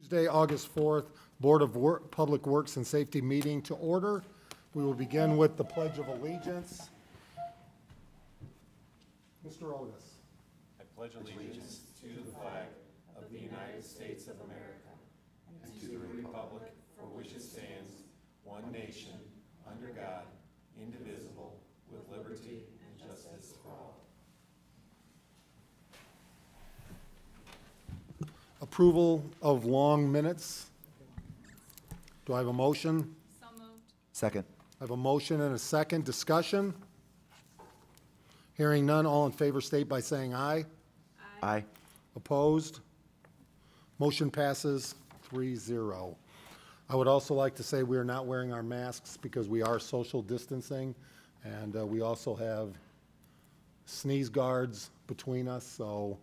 Tuesday, August 4th, Board of Public Works and Safety meeting to order. We will begin with the Pledge of Allegiance. Mr. Otis. I pledge allegiance to the flag of the United States of America and to the republic for which it stands, one nation, under God, indivisible, with liberty and justice for all. Approval of long minutes. Do I have a motion? So moved. Second. I have a motion and a second. Discussion? Hearing none, all in favor state by saying aye. Aye. Opposed? Motion passes 3-0. I would also like to say we are not wearing our masks because we are social distancing, and we also have sneeze guards between us, so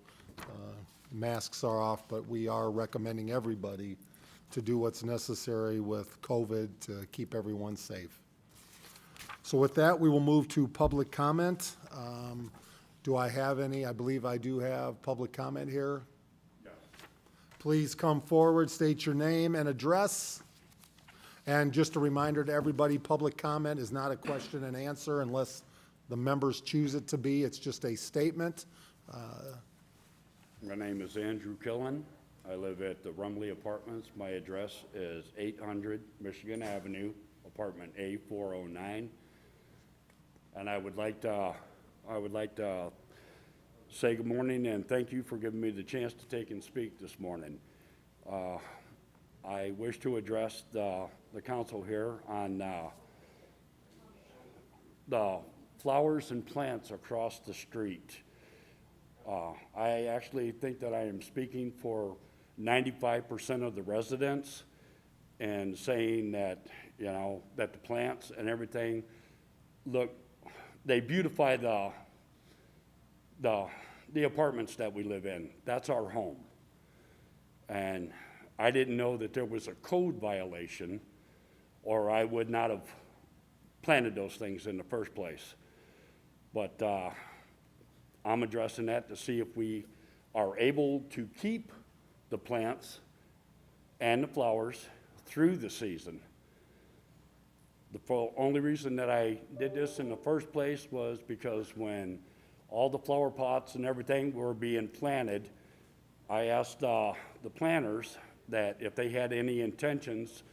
masks are off, but we are recommending everybody to do what's necessary with COVID to keep everyone safe. So with that, we will move to public comment. Do I have any? I believe I do have public comment here. Yes. Please come forward, state your name and address. And just a reminder to everybody, public comment is not a question and answer unless the members choose it to be. It's just a statement. My name is Andrew Killen. I live at the Rumley Apartments. My address is 800 Michigan Avenue, apartment A409. And I would like to say good morning and thank you for giving me the chance to take and speak this morning. I wish to address the council here on the flowers and plants across the street. I actually think that I am speaking for 95% of the residents and saying that, you know, that the plants and everything look, they beautify the apartments that we live in. That's our home. And I didn't know that there was a code violation, or I would not have planted those things in the first place. But I'm addressing that to see if we are able to keep the plants and the flowers through the season. The only reason that I did this in the first place was because when all the flower pots and everything were being planted, I asked the planters that if they had any intentions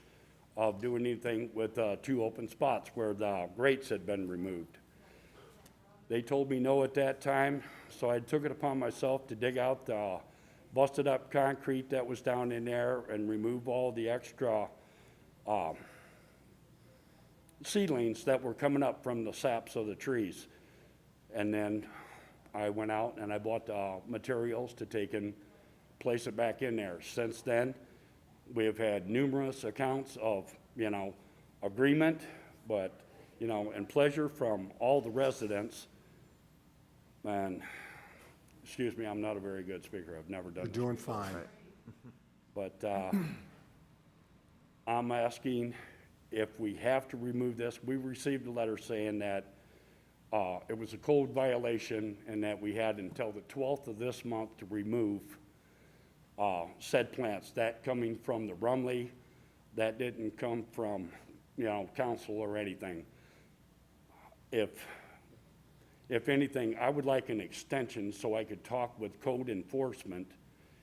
of doing anything with 2 open spots where the grates had been removed. They told me no at that time, so I took it upon myself to dig out the busted up concrete that was down in there and remove all the extra seedlings that were coming up from the saps of the trees. And then I went out and I bought the materials to take and place it back in there. Since then, we have had numerous accounts of, you know, agreement, but, you know, and pleasure from all the residents. And, excuse me, I'm not a very good speaker. I've never done You're this doing before. fine. But I'm asking if we have to remove this. We received a letter saying that it was a code violation and that we had until the 12th of this month to remove said plants. That coming from the Rumley, that didn't come from, you know, council or anything. If anything, I would like an extension so I could talk with code enforcement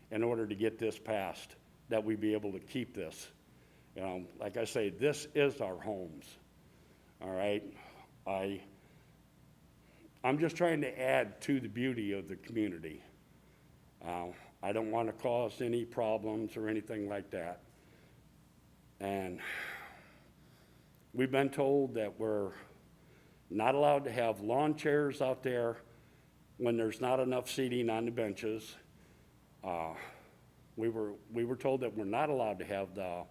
in order to get this passed, that we be able to keep this. You know, like I say, this is our homes, all right? I'm just trying to add to the beauty of the community. I don't want to cause any problems or anything like that. And we've been told that we're not allowed to have lawn chairs out there when there's not enough seating on the benches. We were told that we're not allowed to have the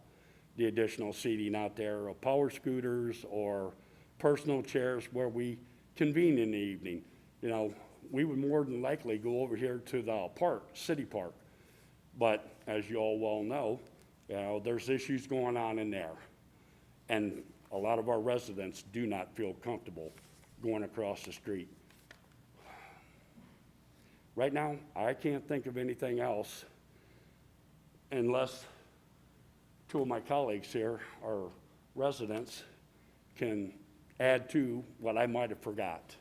additional seating out there, or power scooters or personal chairs where we convene in the evening. You know, we would more than likely go over here to the park, city park. But as you all well know, you know, there's issues going on in there. And a lot of our residents do not feel comfortable going across the street. Right now, I can't think of anything else unless two of my colleagues here, our residents, can add to what I might have forgot.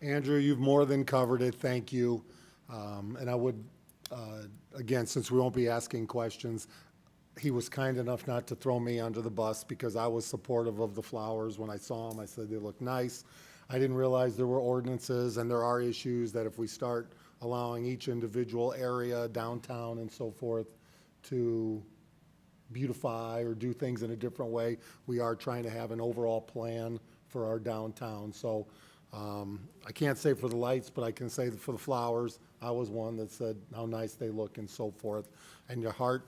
Andrew, you've more than covered it, thank you. And I would, again, since we won't be asking questions, he was kind enough not to throw me under the bus because I was supportive of the flowers. When I saw them, I said they look nice. I didn't realize there were ordinances, and there are issues that if we start allowing each individual area, downtown and so forth, to beautify or do things in a different way, we are trying to have an overall plan for our downtown. So I can't say for the lights, but I can say that for the flowers, I was one that said how nice they look and so forth. And your heart,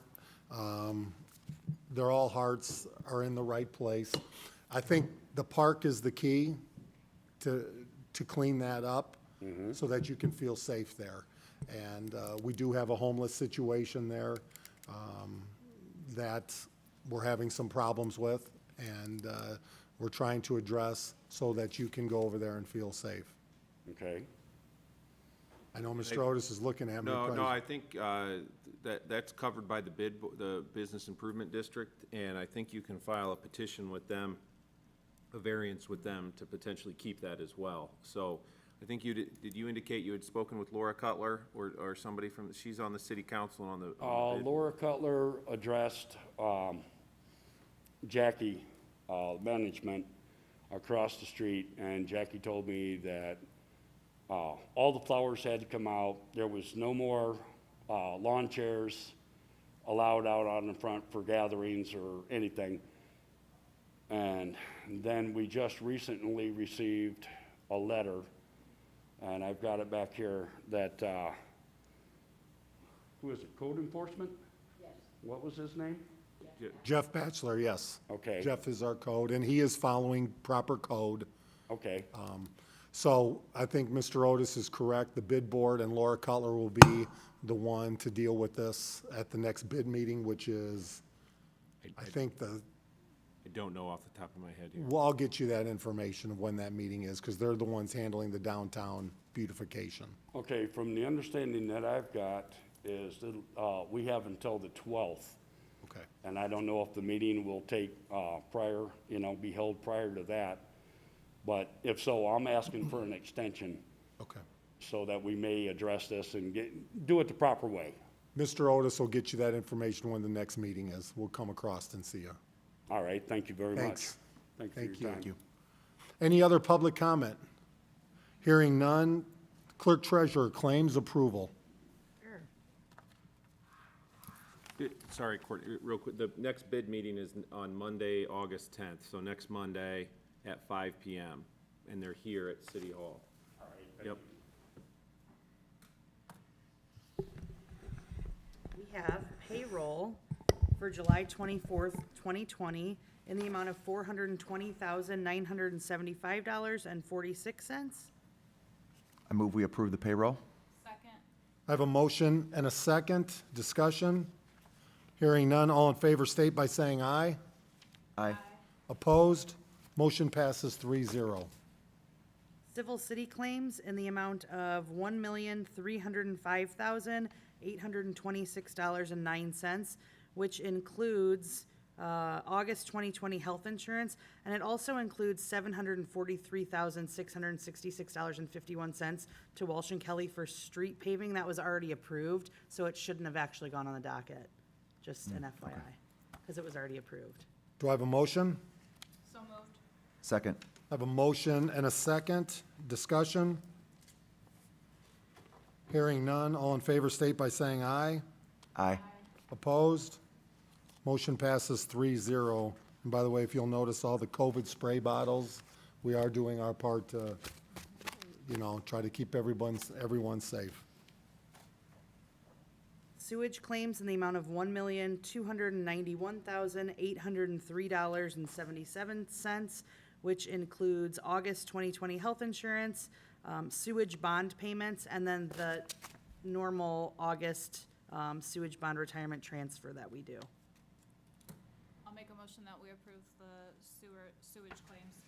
they're all hearts are in the right place. I think the park is the key to clean that up so that you can feel safe there. And we do have a homeless situation there that we're having some problems with, and we're trying to address so that you can go over there and feel safe. Okay? I know Mr. Otis is looking at me. No, probably- I think that's covered by the Business Improvement District, and I think you can file a petition with them, a variance with them to potentially keep that as well. So I think did you indicate you had spoken with Laura Cutler or somebody from, she's on the city council on the bid? Laura Cutler addressed Jackie, management, across the street, and Jackie told me that all the flowers had to come out. There was no more lawn chairs allowed out on the front for gatherings or anything. And then we just recently received a letter, and I've got it back here, that, who is it, code enforcement? Yes. What was his name? Jeff Batchelor, yes. Okay. Jeff is our code, and he is following proper code. Okay, So I think Mr. Otis is correct. The bid board and Laura Cutler will be the one to deal with this at the next bid meeting, which is, I think I don't know off the top of my head here. well, I'll get you that information of when that meeting is, because they're the ones handling the downtown beautification. okay, from the understanding that I've got is that, we have until the 12th. Okay. And I don't know if the meeting will take prior, be held prior to that. But if so, I'm asking for an extension Okay. so that we may address this and do it the proper way. Mr. Otis will get you that information when the next meeting is. We'll come across and see you. All right, thank you very much. Thanks. Thank you for your time. Any other public comment? Hearing none, clerk treasurer, claims approval. Sorry, Courtney, real quick, the next bid meeting is on Monday, August 10th, so next Monday at 5 PM, and they're here at City Hall. All right, Yep. We have payroll for July 24th, 2020, in the amount of $420,975.46. I move we approve the payroll. Second. I have a motion and a second. Discussion? Hearing none, all in favor state by saying aye. Aye. Opposed? Motion passes 3-0. Civil city claims in the amount of $1,305,826.09, which includes August 2020 health insurance, and it also includes $743,666.51 to Walsh and Kelly for street paving. That was already approved, so it shouldn't have actually gone on the docket. Just an FYI, because it was already approved. Do I have a motion? So moved. Second. I have a motion and a second. Discussion? Hearing none, all in favor state by saying aye. Aye. Opposed? Motion passes 3-0. And by the way, if you'll notice all the COVID spray bottles, we are doing our part to, try to keep everyone safe. Sewage claims in the amount of $1,291,803.77, which includes August 2020 health insurance, sewage bond payments, and then the normal August sewage bond retirement transfer that we do. I'll make a motion that we approve the sewage claims.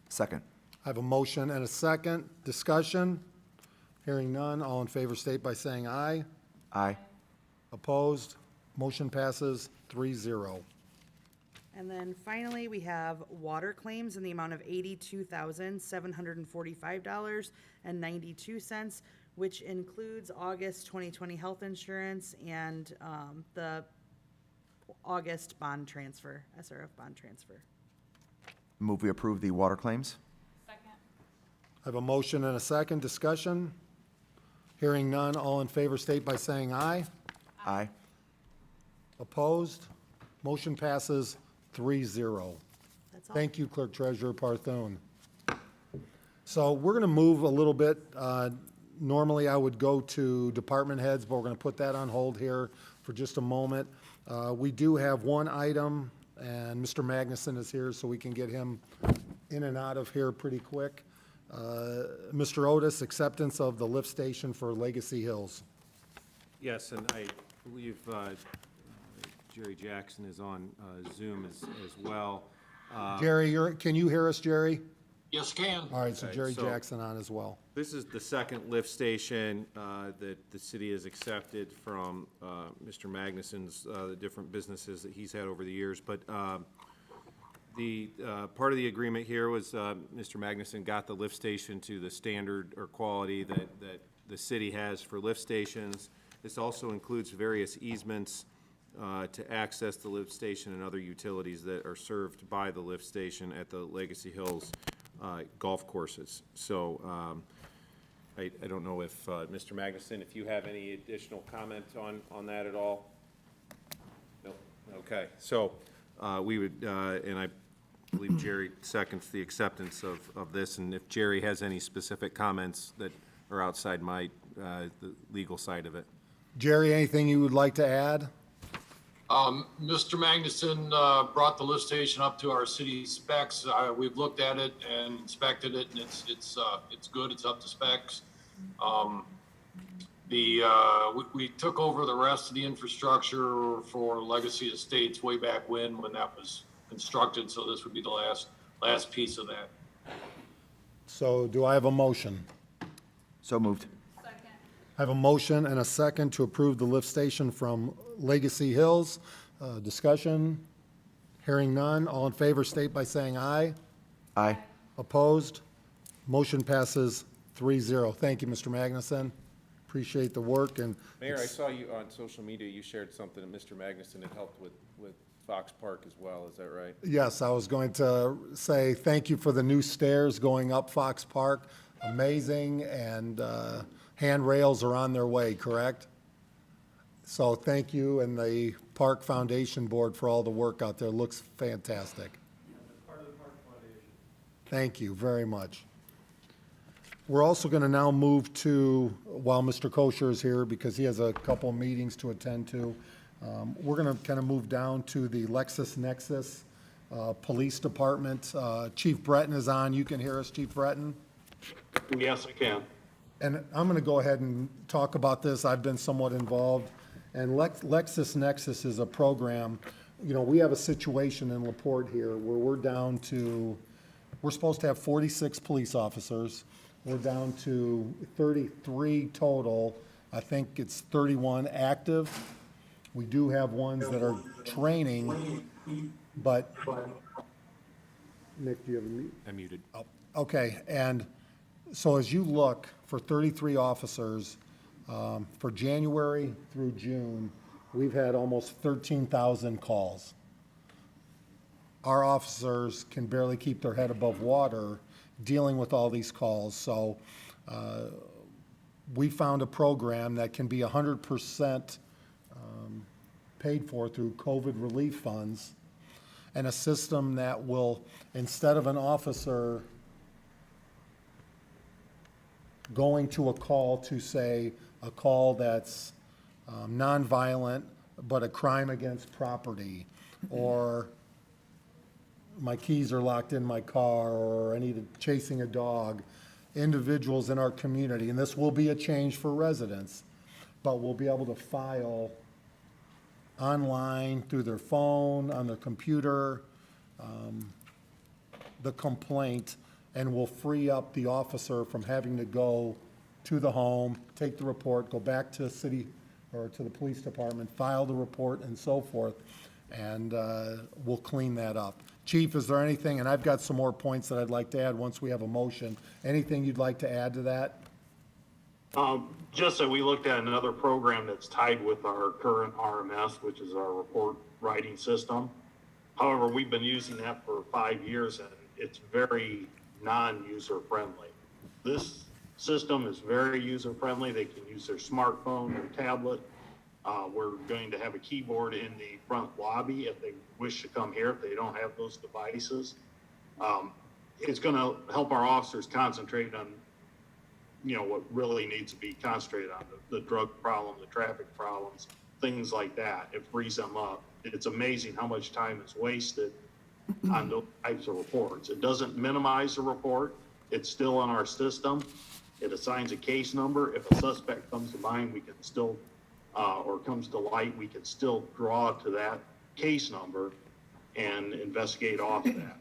Second. I have a motion and a second. Discussion? Hearing none, all in favor state by saying aye. Aye. Opposed? Motion passes 3-0. And then finally, we have water claims in the amount of $82,745.92, which includes August 2020 health insurance and the August bond transfer, SRF bond transfer. Move we approve the water claims. Second. I have a motion and a second. Discussion? Hearing none. All in favor state by saying aye. Aye. Opposed? Motion passes 3-0. That's all. Thank you, Clerk Treasurer Parthone. So we're going to move a little bit. Normally, I would go to department heads, but we're going to put that on hold here for just a moment. We do have one item, and Mr. Magnuson is here, so we can get him in and out of here pretty quick. Mr. Otis, acceptance of the lift station for Legacy Hills. Yes, and I believe Jerry Jackson is on Zoom as well. Jerry, can you hear us, Jerry? Yes, can. All right, so Okay, Jerry so- Jackson on as well. This is the second lift station that the city has accepted from Mr. Magnuson's, the different businesses that he's had over the years. But the part of the agreement here was Mr. Magnuson got the lift station to the standard or quality that the city has for lift stations. This also includes various easements to access the lift station and other utilities that are served by the lift station at the Legacy Hills golf courses. So I don't know if, Mr. Magnuson, if you have any additional comment on that at all? No? Okay, so we would, and I believe Jerry seconds the acceptance of this, and if Jerry has any specific comments that are outside my, the legal side of it. Jerry, anything you would like to add? Mr. Magnuson brought the lift station up to our city specs. We've looked at it and inspected it, and it's good. It's up to specs. We took over the rest of the infrastructure for Legacy Estates way back when that was constructed. So this would be the last piece of that. So do I have a motion? So moved. Second. I have a motion and a second to approve the lift station from Legacy Hills. Discussion? Hearing none. All in favor state by saying aye. Aye. Opposed? Motion passes 3-0. Thank you, Mr. Magnuson. Appreciate the work and. Mayor, I saw you on social media, you shared something that Mr. Magnuson had helped with Fox Park as well, is that right? Yes, I was going to say thank you for the new stairs going up Fox Park. Amazing, and handrails are on their way, correct? So thank you and the Park Foundation Board for all the work out there. Looks fantastic. Thank you very much. We're also going to now move to, while Mr. Kosher is here, because he has a couple meetings to attend to, we're going to kind of move down to the LexisNexis Police Department. Chief Breton is on. You can hear us, Chief Breton? Yes, I can. And I'm going to go ahead and talk about this. I've been somewhat involved. And LexisNexis is a program, you know, we have a situation in LaPorte here where we're down to, we're supposed to have 46 police officers. We're down to 33 total. I think it's 31 active. We do have ones that are training, but, Nick, do you have a mute? I'm muted. Okay, and so as you look for 33 officers, for January through June, we've had almost 13,000 calls. Our officers can barely keep their head above water dealing with all these calls. So we found a program that can be 100% paid for through COVID relief funds, and a system that will, instead of an officer going to a call to say a call that's nonviolent, but a crime against property, or my keys are locked in my car, or I need chasing a dog, individuals in our community, and this will be a change for residents, but we'll be able to file online, through their phone, on their computer, the complaint, and will free up the officer from having to go to the home, take the report, go back to the city or to the police department, file the report and so forth. and we'll clean that up. Chief, is there anything, and I've got some more points that I'd like to add once we have a motion. Anything you'd like to add to that? Just that we looked at another program that's tied with our current RMS, which is our report writing system. However, we've been using that for 5 years and it's very non-user friendly. This system is very user friendly. They can use their smartphone or tablet. We're going to have a keyboard in the front lobby if they wish to come here, if they don't have those devices. It's going to help our officers concentrate on, what really needs to be concentrated on, the drug problem, the traffic problems, things like that. It frees them up. It's amazing how much time is wasted on those types of reports. It doesn't minimize the report. It's still on our system. It assigns a case number. If a suspect comes to mind, we can still, or comes to light, we can still draw to that case number and investigate off that.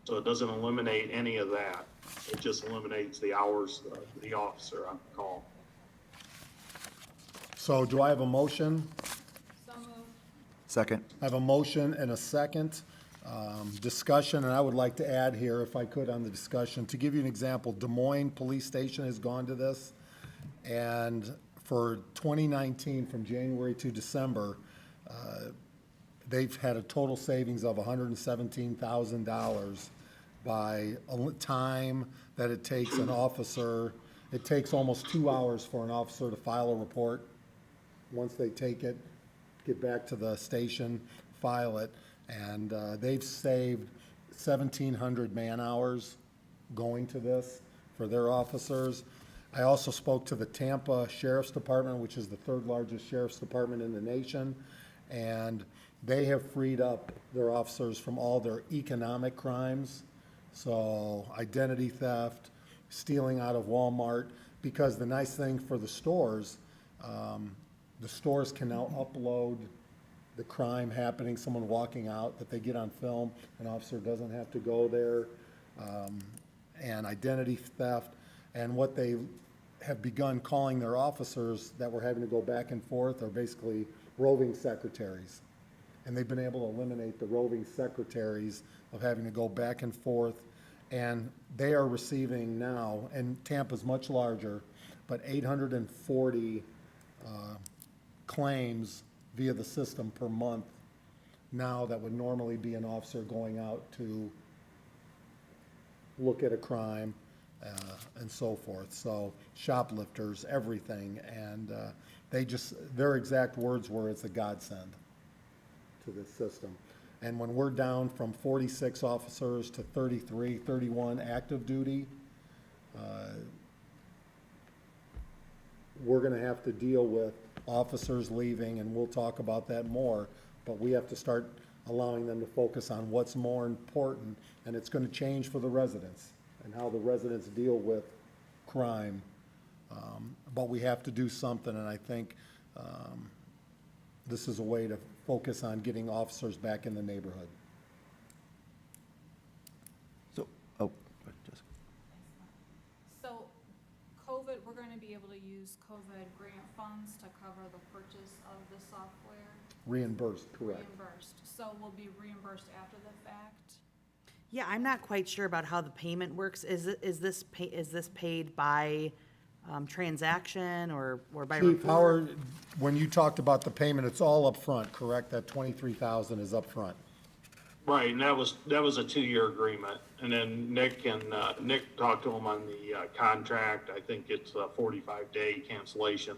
So it doesn't eliminate any of that. It just eliminates the hours of the officer on call. So do I have a motion? So moved. Second. I have a motion and a second. Discussion, and I would like to add here, if I could, on the discussion. To give you an example, Des Moines Police Station has gone to this, and for 2019, from January to December, they've had a total savings of $117,000 by time that it takes an officer. It takes almost 2 hours for an officer to file a report. Once they take it, get back to the station, file it, and they've saved 1,700 man-hours going to this for their officers. I also spoke to the Tampa Sheriff's Department, which is the third largest sheriff's department in the nation, and they have freed up their officers from all their economic crimes, so identity theft, stealing out of Walmart, because the nice thing for the stores can now upload the crime happening, someone walking out, that they get on film, an officer doesn't have to go there, and identity theft, and what they have begun calling their officers that were having to go back and forth are basically roving secretaries. And they've been able to eliminate the roving secretaries of having to go back and forth, and they are receiving now, and Tampa's much larger, but 840 claims via the system per month now that would normally be an officer going out to look at a crime and so forth. So shoplifters, everything, and their exact words were, it's a godsend to this system. And when we're down from 46 officers to 33, 31 active duty, we're gonna have to deal with officers leaving, and we'll talk about that more, but we have to start allowing them to focus on what's more important, and it's gonna change for the residents and how the residents deal with crime. But we have to do something, and I think this is a way to focus on getting officers back in the neighborhood. So, Jessica. So COVID, we're going to be able to use COVID grant funds to cover the purchase of the software. Reimbursed, correct. Reimbursed. So we'll be reimbursed after the fact. Yeah, I'm not quite sure about how the payment works. Is this paid by transaction or by Chief, report? Howard, when you talked about the payment, it's all upfront, correct? That 23,000 is upfront. Right, and that was a 2-year agreement. And then Nick talked to him on the contract. I think it's a 45-day cancellation.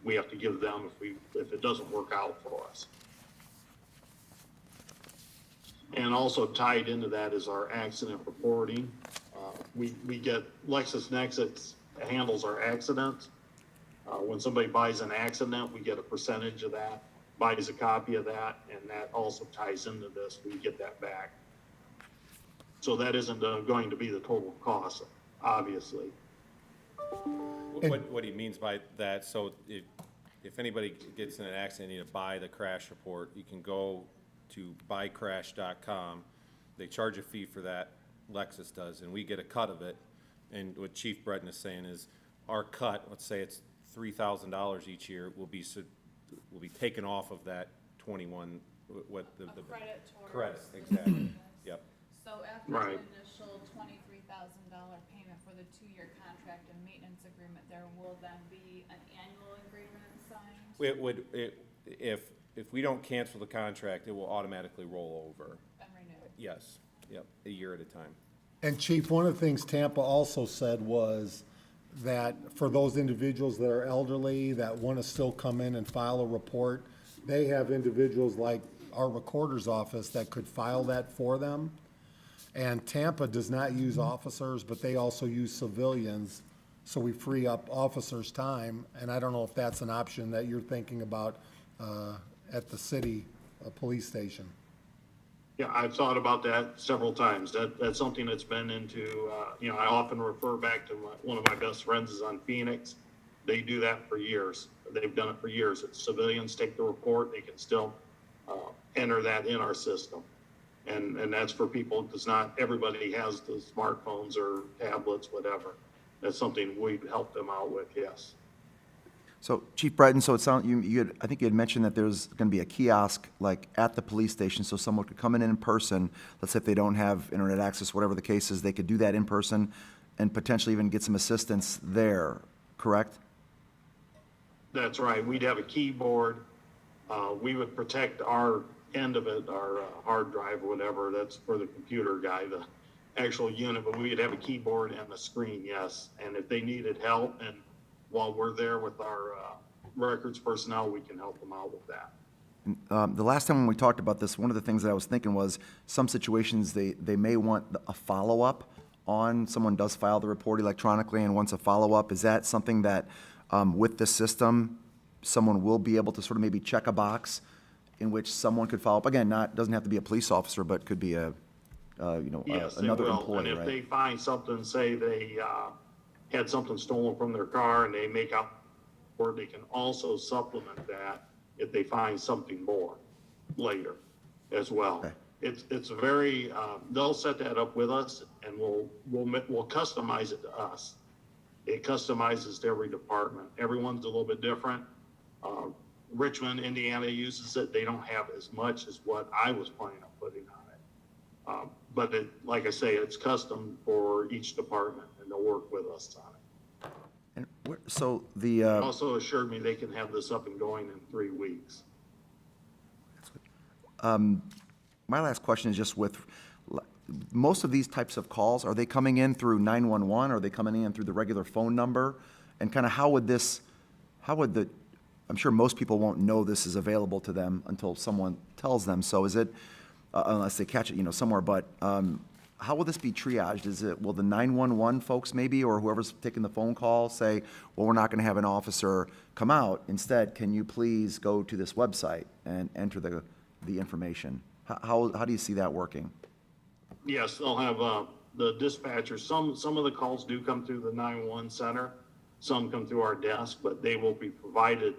We have to give them if it doesn't work out for us. And also tied into that is our accident reporting. We get LexisNexis handles our accidents. When somebody buys an accident, we get a percentage of that, buys a copy of that, and that also ties into this. We get that back. So that isn't going to be the total cost, obviously. What he means by that, so if anybody gets in an accident, you need to buy the crash report, you can go to buycrash.com. They charge a fee for that, Lexus does, and we get a cut of it. And what Chief Breton is saying is, our cut, let's say it's $3,000 each year, will be taken off of that 21, what the. A credit towards. Credit, the exactly, students. yep. So after Right. the initial $23,000 payment for the 2-year contract and maintenance agreement, there will then be an annual agreement signed If we don't cancel the contract, it will automatically roll over. and renewed. Yes, yep, a year at a time. And Chief, one of the things Tampa also said was that for those individuals that are elderly, that want to still come in and file a report, they have individuals like our recorder's office that could file that for them. And Tampa does not use officers, but they also use civilians, so we free up officers' time. And I don't know if that's an option that you're thinking about at the city police station. Yeah, I've thought about that several times. That's something that's been into, I often refer back to one of my best friends is on Phoenix. They do that for years. They've done it for years. If civilians take the report, they can still enter that in our system. And that's for people, because not everybody has the smartphones or tablets, whatever. That's something we've helped them out with, yes. So Chief Breton, so it sounded, I think you had mentioned that there's going to be a kiosk like at the police station, so someone could come in person. Let's say if they don't have internet access, whatever the case is, they could do that in person and potentially even get some assistance there, correct? That's right. We'd have a keyboard. We would protect our end of it, our hard drive or whatever. That's for the computer guy, the actual unit, but we'd have a keyboard and a screen, yes. And if they needed help, and while we're there with our records personnel, we can help them out with that. The last time when we talked about this, one of the things that I was thinking was some situations they may want a follow-up on, someone does file the report electronically and wants a follow-up. Is that something that with the system, someone will be able to sort of maybe check a box in which someone could follow up? Again, doesn't have to be a police officer, but could be Yes, they another will. employee, And if right? they find something, say they had something stolen from their car and they make out, or they can also supplement that if they find something more later as well. Okay. It's very, they'll set that up with us and we'll customize it to us. It customizes to every department. Everyone's a little bit different. Richmond, Indiana uses it. They don't have as much as what I was planning on putting on it. But like I say, it's custom for each department and they'll work with us on it. And so Also assured me they can have this up and going in 3 weeks. my last question is just with most of these types of calls, are they coming in through 911? Are they coming in through the regular phone number? And kind of how would I'm sure most people won't know this is available to them until someone tells them. So is it, unless they catch it, somewhere, but how will this be triaged? Will the 911 folks maybe, or whoever's taking the phone call say, well, we're not going to have an officer come out. Instead, can you please go to this website and enter the information? How do you see that working? Yes, they'll have the dispatchers. Some of the calls do come through the 911 center. Some come through our desk, but they will be provided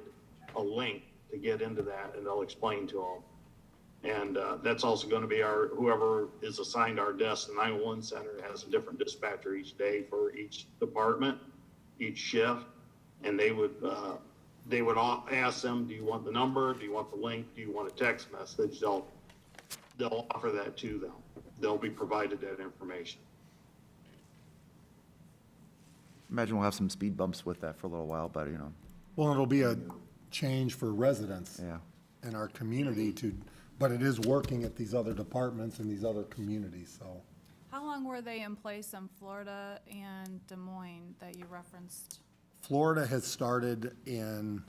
a link to get into that, and they'll explain to them. And that's also going to be whoever is assigned our desk. The 911 center has a different dispatcher each day for each department, each shift, and they would all ask them, do you want the number? Do you want the link? Do you want a text message? They'll offer that to them. They'll be provided that information. Imagine we'll have some speed bumps with that for a little while, but Well, it'll be a change for residents yeah. in our community but it is working at these other departments and these other communities, so. How long were they in place in Florida and Des Moines that you referenced? Florida has started in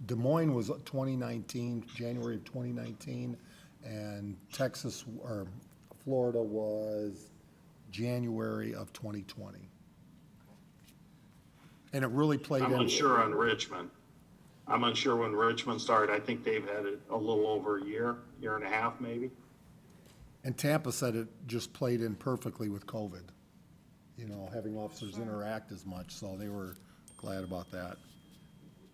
Des Moines was 2019, January of 2019, and Florida was January of 2020. And it really played I'm in. unsure on Richmond. I'm unsure when Richmond started. I think they've had it a little over a year and a half, maybe. And Tampa said it just played in perfectly with COVID, having officers interact as much, so they were glad about that.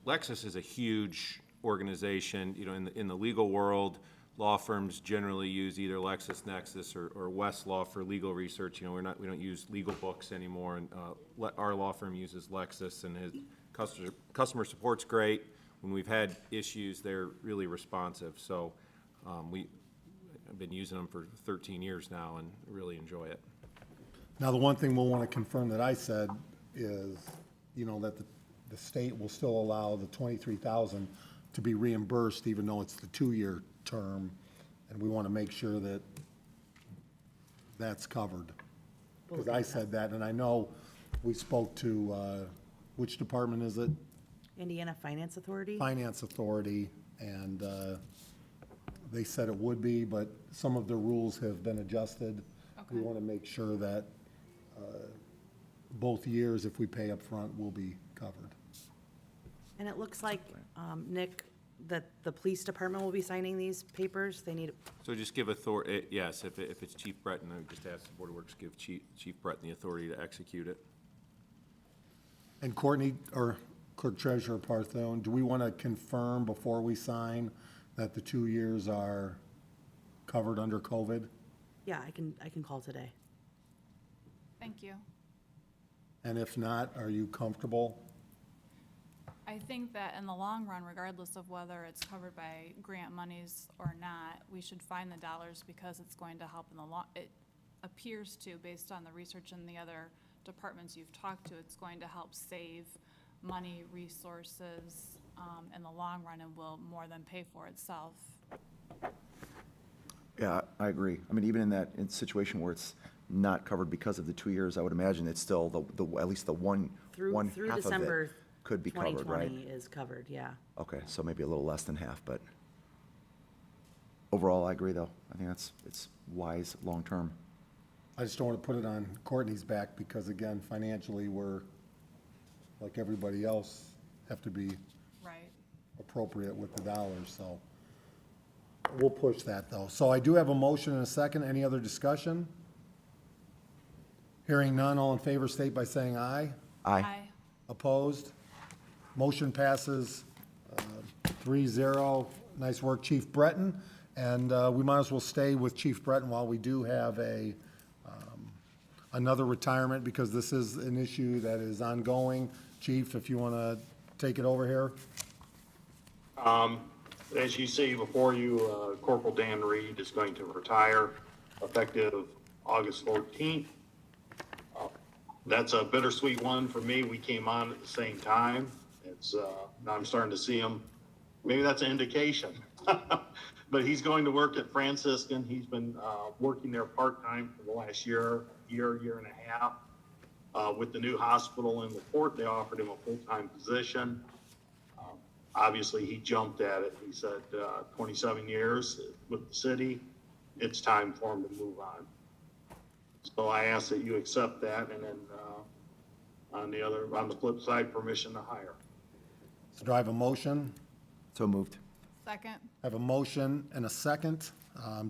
Lexis is a huge organization, in the legal world. Law firms generally use either LexisNexis or Westlaw for legal research. We don't use legal books anymore, and our law firm uses Lexis, and his customer support's great. when we've had issues, they're really responsive. So I've been using them for 13 years now and really enjoy it. Now, the one thing we'll want to confirm that I said is, that the state will still allow the 23,000 to be reimbursed even though it's the 2-year term. And we want to make sure that that's covered. Because I said that, and I know we spoke to, which department is it? Indiana Finance Authority? Finance Authority, and they said it would be, but some of the rules have been adjusted. We Okay. want to make sure that both years, if we pay up front, will be covered. And it looks like, Nick, that the police department will be signing these papers. They need, So just give authority, yes, if it's Chief Breton, I would just ask the Board of Works, give Chief Breton the authority to execute it. And Courtney, or Clerk Treasurer Parthone, do we want to confirm before we sign that the 2 years are covered under COVID? yeah, I can call today. Thank you. And if not, are you comfortable? I think that in the long run, regardless of whether it's covered by grant monies or not, we should find the dollars because it's going to help in the long, it appears to, based on the research and the other departments you've talked to, it's going to help save money, resources, in the long run and will more than pay for itself. Yeah, I agree. I mean, even in that situation where it's not covered because of the 2 years, I would imagine it's still at least the one Through half of December it could be covered, right? 2020 is covered, yeah. Okay, so maybe a little less than half, but overall, I agree, though. I think it's wise, long-term. I just don't want to put it on Courtney's back because, again, financially, we're, like everybody else, have to be Right. appropriate with the dollars, so we'll push that, though. So I do have a motion and a second. Any other discussion? Hearing none, all in favor state by saying aye. Aye. Opposed? Motion passes 3-0. Nice work, Chief Breton. And we might as well stay with Chief Breton while we do have another retirement, because this is an issue that is ongoing. Chief, if you want to take it over here. As you see before you, Corporal Dan Reed is going to retire effective August 14th. That's a bittersweet one for me. We came on at the same time. It's, now I'm starting to see him. Maybe that's an indication. But he's going to work at Franciscan. He's been working there part-time for the last year and a half. With the new hospital in the Porte, they offered him a full-time position. Obviously, he jumped at it. He said 27 years with the city, it's time for him to move on. So I ask that you accept that, and then on the flip side, permission to hire. So do I have a motion? So moved. Second. I have a motion and a second.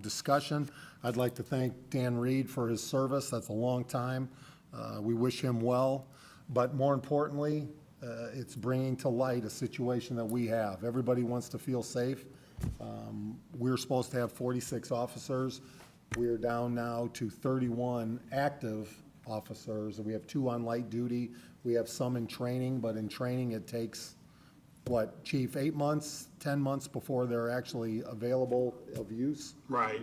Discussion. I'd like to thank Dan Reed for his service. That's a long time. We wish him well. But more importantly, it's bringing to light a situation that we have. Everybody wants to feel safe. We're supposed to have 46 officers. We are down now to 31 active officers. We have 2 on light duty. We have some in training, but in training it takes, what, Chief, 8 months, 10 months before they're actually available of use? Right,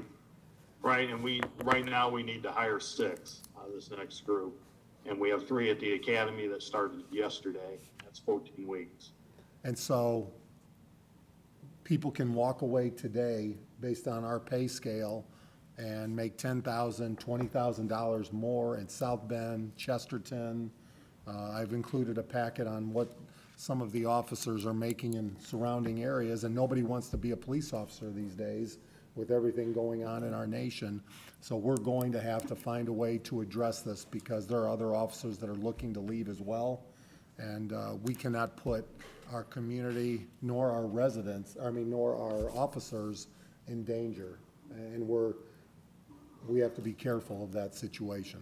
and right now, we need to hire 6 out of this next group. And we have 3 at the academy that started yesterday. That's 14 weeks. And so people can walk away today based on our pay scale and make $10,000, $20,000 more in South Bend, Chesterton. I've included a packet on what some of the officers are making in surrounding areas, and nobody wants to be a police officer these days with everything going on in our nation. So we're going to have to find a way to address this because there are other officers that are looking to leave as well. And we cannot put our community nor our residents, nor our officers in danger. And we have to be careful of that situation.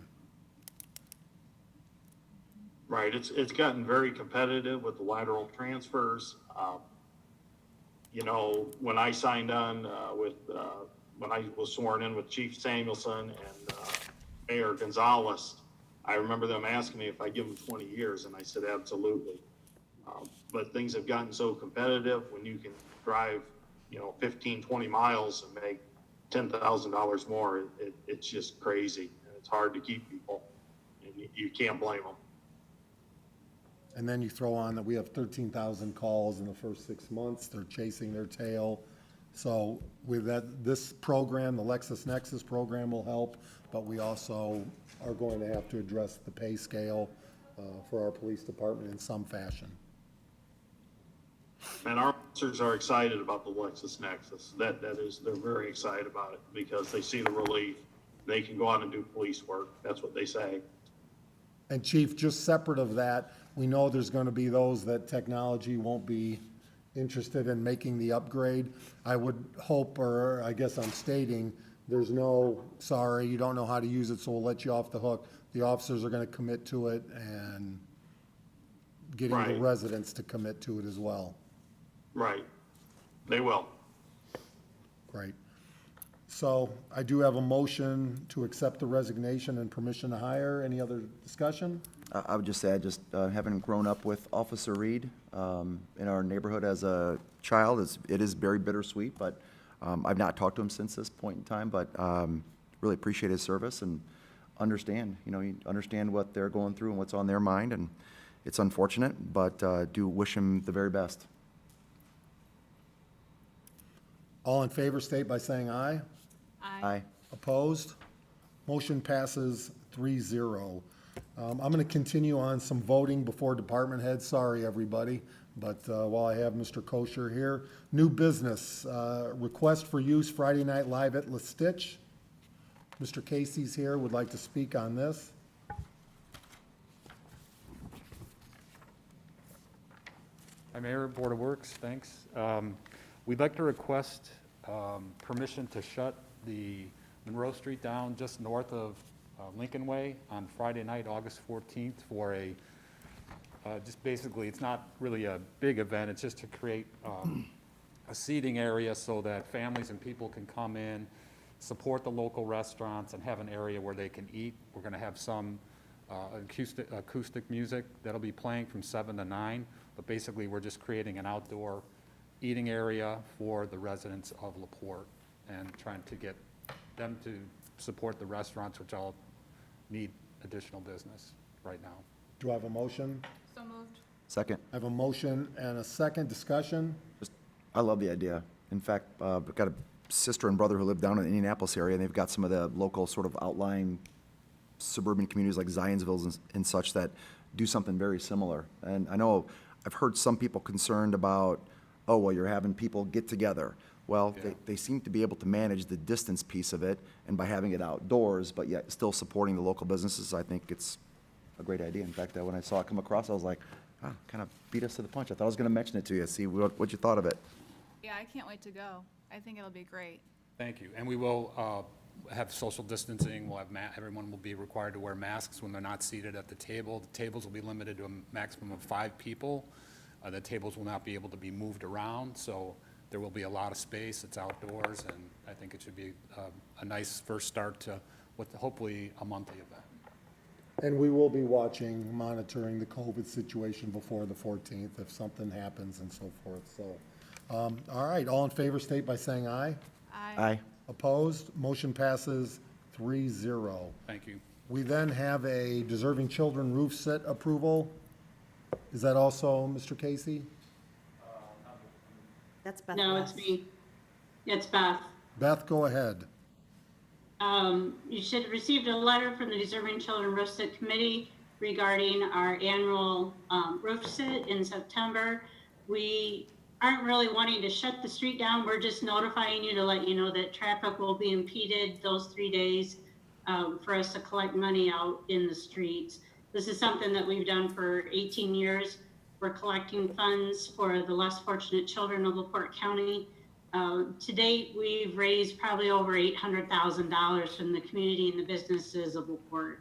Right, it's gotten very competitive with the lateral transfers. You know, when I signed on when I was sworn in with Chief Samuelson and Mayor Gonzalez, I remember them asking me if I give them 20 years, and I said absolutely. but things have gotten so competitive when you can drive, 15, 20 miles and make $10,000 more. It's just crazy. It's hard to keep people, and you can't blame them. And then you throw on that we have 13,000 calls in the first 6 months. They're chasing their tail. So with that, this program, the LexisNexis program will help, but we also are going to have to address the pay scale for our police department in some fashion. And our officers are excited about the LexisNexis. They're very excited about it because they see the relief. They can go out and do police work. That's what they say. And Chief, just separate of that, we know there's going to be those that technology won't be interested in making the upgrade. I would hope, or I guess I'm stating, there's no, sorry, you don't know how to use it, so we'll let you off the hook. The officers are going to commit to it and getting the Right. residents to commit to it as well. Right. They will. Great. So I do have a motion to accept the resignation and permission to hire. Any other discussion? I would just say, having grown up with Officer Reed in our neighborhood as a child, it is very bittersweet, but I've not talked to him since this point in time, but really appreciate his service and understand, you understand what they're going through and what's on their mind, and it's unfortunate, but do wish him the very best. All in favor, state by saying aye. Aye. Opposed? Motion passes 3-0. I'm going to continue on some voting before department heads. Sorry, everybody. But while I have Mr. Kosher here, new business, request for use Friday Night Live at La Stitch. Mr. Casey's here, would like to speak on this. Hi, Mayor, Board of Works, thanks. We'd like to request permission to shut the Monroe Street down just north of Lincoln Way on Friday night, August 14th, for just basically, it's not really a big event, it's just to create a seating area so that families and people can come in, support the local restaurants, and have an area where they can eat. We're going to have some acoustic music that'll be playing from 7 to 9, but basically, we're just creating an outdoor eating area for the residents of LaPorte and trying to get them to support the restaurants, which all need additional business right now. Do I have a motion? So moved. Second. I have a motion and a second. Discussion? I love the idea. In fact, I've got a sister and brother who live down in the Indianapolis area, and they've got some of the local sort of outlying suburban communities like Zionsville and such that do something very similar. And I know I've heard some people concerned about, oh, well, you're having people get together. Well, Yeah. they seem to be able to manage the distance piece of it, and by having it outdoors, but yet still supporting the local businesses, I think it's a great idea. In fact, when I saw it come across, I was like, kind of beat us to the punch. I thought I was going to mention it to you, see what you thought of it. Yeah, I can't wait to go. I think it'll be great. Thank you. And we will have social distancing. We'll have everyone will be required to wear masks when they're not seated at the table. The tables will be limited to a maximum of 5 people. The tables will not be able to be moved around, so there will be a lot of space. It's outdoors, and I think it should be a nice first start to what hopefully a monthly event. And we will be watching, monitoring the COVID situation before the 14th if something happens and so forth. So, all right, all in favor state by saying aye. Aye. Opposed? Motion passes 3-0. Thank you. We then have a deserving children roof set approval. Is that also Mr. Casey? That's Beth. No, it's me. It's Beth. Beth, go ahead. You should have received a letter from the Deserving Children Roof Sit Committee regarding our annual roof sit in September. We aren't really wanting to shut the street down. We're just notifying you to let you know that traffic will be impeded those 3 days for us to collect money out in the streets. This is something that we've done for 18 years. We're collecting funds for the less fortunate children of LaPorte County. To date, we've raised probably over $800,000 from the community and the businesses of LaPorte.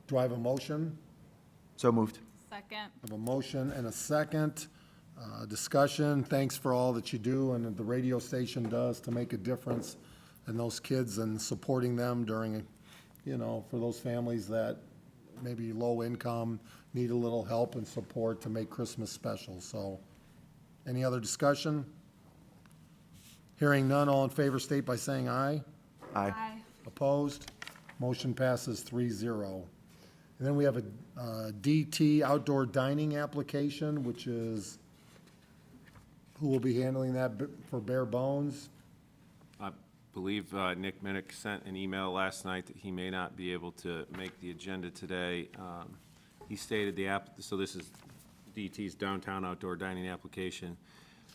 Do I have a motion? So moved. Second. I have a motion and a second. Discussion. Thanks for all that you do and that the radio station does to make a difference in those kids and supporting them during, for those families that maybe low income, need a little help and support to make Christmas special. So, any other discussion? Hearing none, all in favor state by saying aye. Aye. Opposed? Motion passes 3-0. And then we have a DT outdoor dining application, which is, who will be handling that for Bare Bones? I believe Nick Minnick sent an email last night that he may not be able to make the agenda today. He stated so this is DT's downtown outdoor dining application.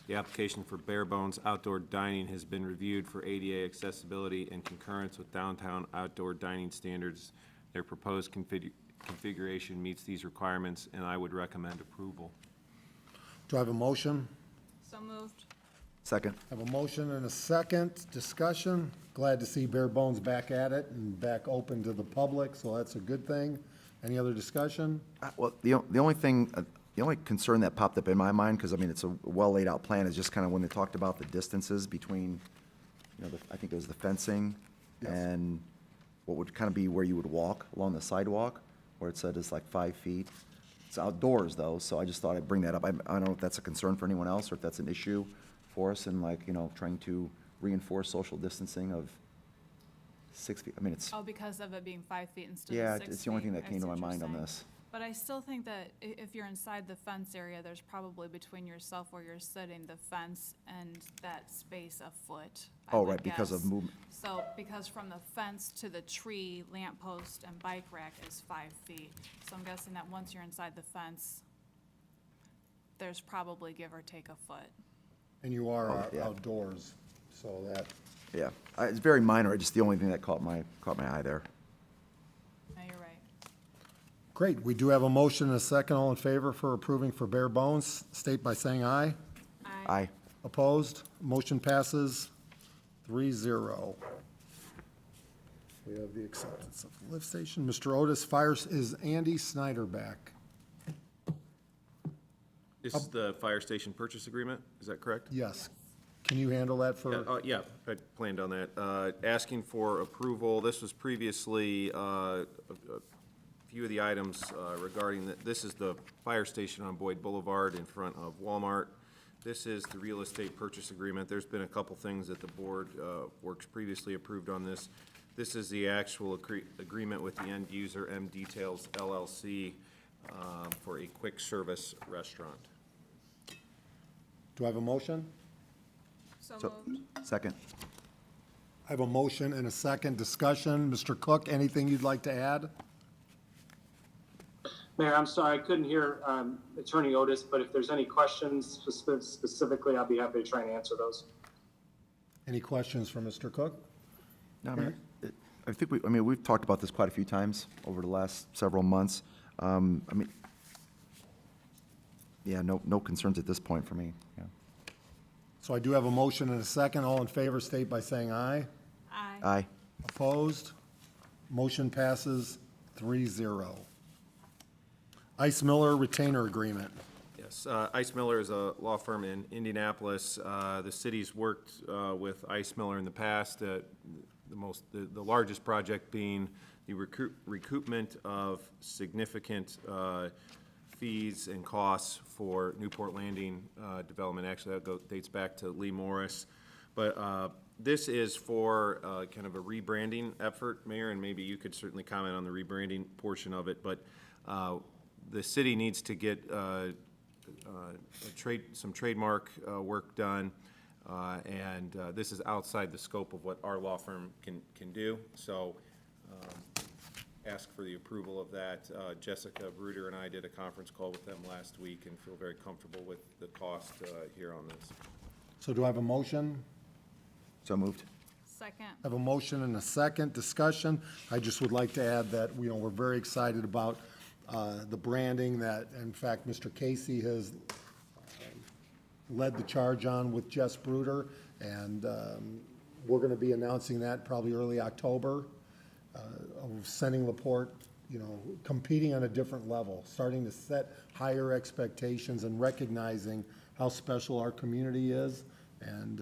The application for Bare Bones outdoor dining has been reviewed for ADA accessibility in concurrence with downtown outdoor dining standards. Their proposed configuration meets these requirements, and I would recommend approval. Do I have a motion? So moved. Second. I have a motion and a second. Discussion. Glad to see Bare Bones back at it and back open to the public, so that's a good thing. Any other discussion? Well, the only thing, the only concern that popped up in my mind, because I mean, it's a well-laid-out plan, is just kind of when they talked about the distances between, you know, I think it was the fencing and what would kind of be where you would walk along the sidewalk, where it said it's like 5 feet. It's outdoors, though, so I just thought I'd bring that up. I don't know if that's a concern for anyone else, or if that's an issue for us in, like, you know, trying to reinforce social distancing of 6 feet. I mean, it's, Oh, because of it being 5 feet instead yeah, of 6 feet. it's the only thing that I came to see my what you're mind on saying. this. But I still think that if you're inside the fence area, there's probably between yourself where you're sitting, the fence and that space a foot, I Oh, would right, because of guess. movement. So, because from the fence to the tree, lamppost, and bike rack is 5 feet. So I'm guessing that once you're inside the fence, there's probably give or take a foot. And you are yeah. outdoors, so that, Yeah, it's very minor, just the only thing that caught my eye there. No, you're right. great. We do have a motion and a second. All in favor for approving for Bare Bones, state by saying aye. Aye. Opposed? Motion passes 3-0. We have the acceptance of the lift station. Mr. Otis, is Andy Snyder back? This is the fire station purchase agreement, is that correct? Yes. Can you handle that for? Yeah, I planned on that. Asking for approval, this was previously, a few of the items regarding, this is the fire station on Boyd Boulevard in front of Walmart. This is the real estate purchase agreement. There's been a couple things that the board works previously approved on this. This is the actual agreement with the end user, M Details LLC, for a quick service restaurant. Do I have a motion? So moved. Second. I have a motion and a second. Discussion. Mr. Cook, anything you'd like to add? Mayor, I'm sorry, I couldn't hear Attorney Otis, but if there's any questions specifically, I'll be happy to try and answer those. Any questions for Mr. Cook? No, I mean, I think we've talked about this quite a few times over the last several months. I mean, yeah, no concerns at this point for me, yeah. So I do have a motion and a second. All in favor, state by saying aye. Aye. Aye. Opposed? Motion passes 3-0. Ice Miller Retainer Agreement. Yes, Ice Miller is a law firm in Indianapolis. The city's worked with Ice Miller in the past. The largest project being the recoupment of significant fees and costs for Newport Landing development. Actually, that dates back to Lee Morris. But this is for kind of a rebranding effort, Mayor, and maybe you could certainly comment on the rebranding portion of it. But the city needs to get some trademark work done, and this is outside the scope of what our law firm can do. So ask for the approval of that. Jessica Bruder and I did a conference call with them last week and feel very comfortable with the cost here on this. So do I have a motion? So moved. Second. I have a motion and a second. Discussion. I just would like to add that, you know, we're very excited about the branding that, in fact, Mr. Casey has led the charge on with Jess Bruder, and we're going to be announcing that probably early October, of sending LaPorte, you know, competing on a different level, starting to set higher expectations and recognizing how special our community is, and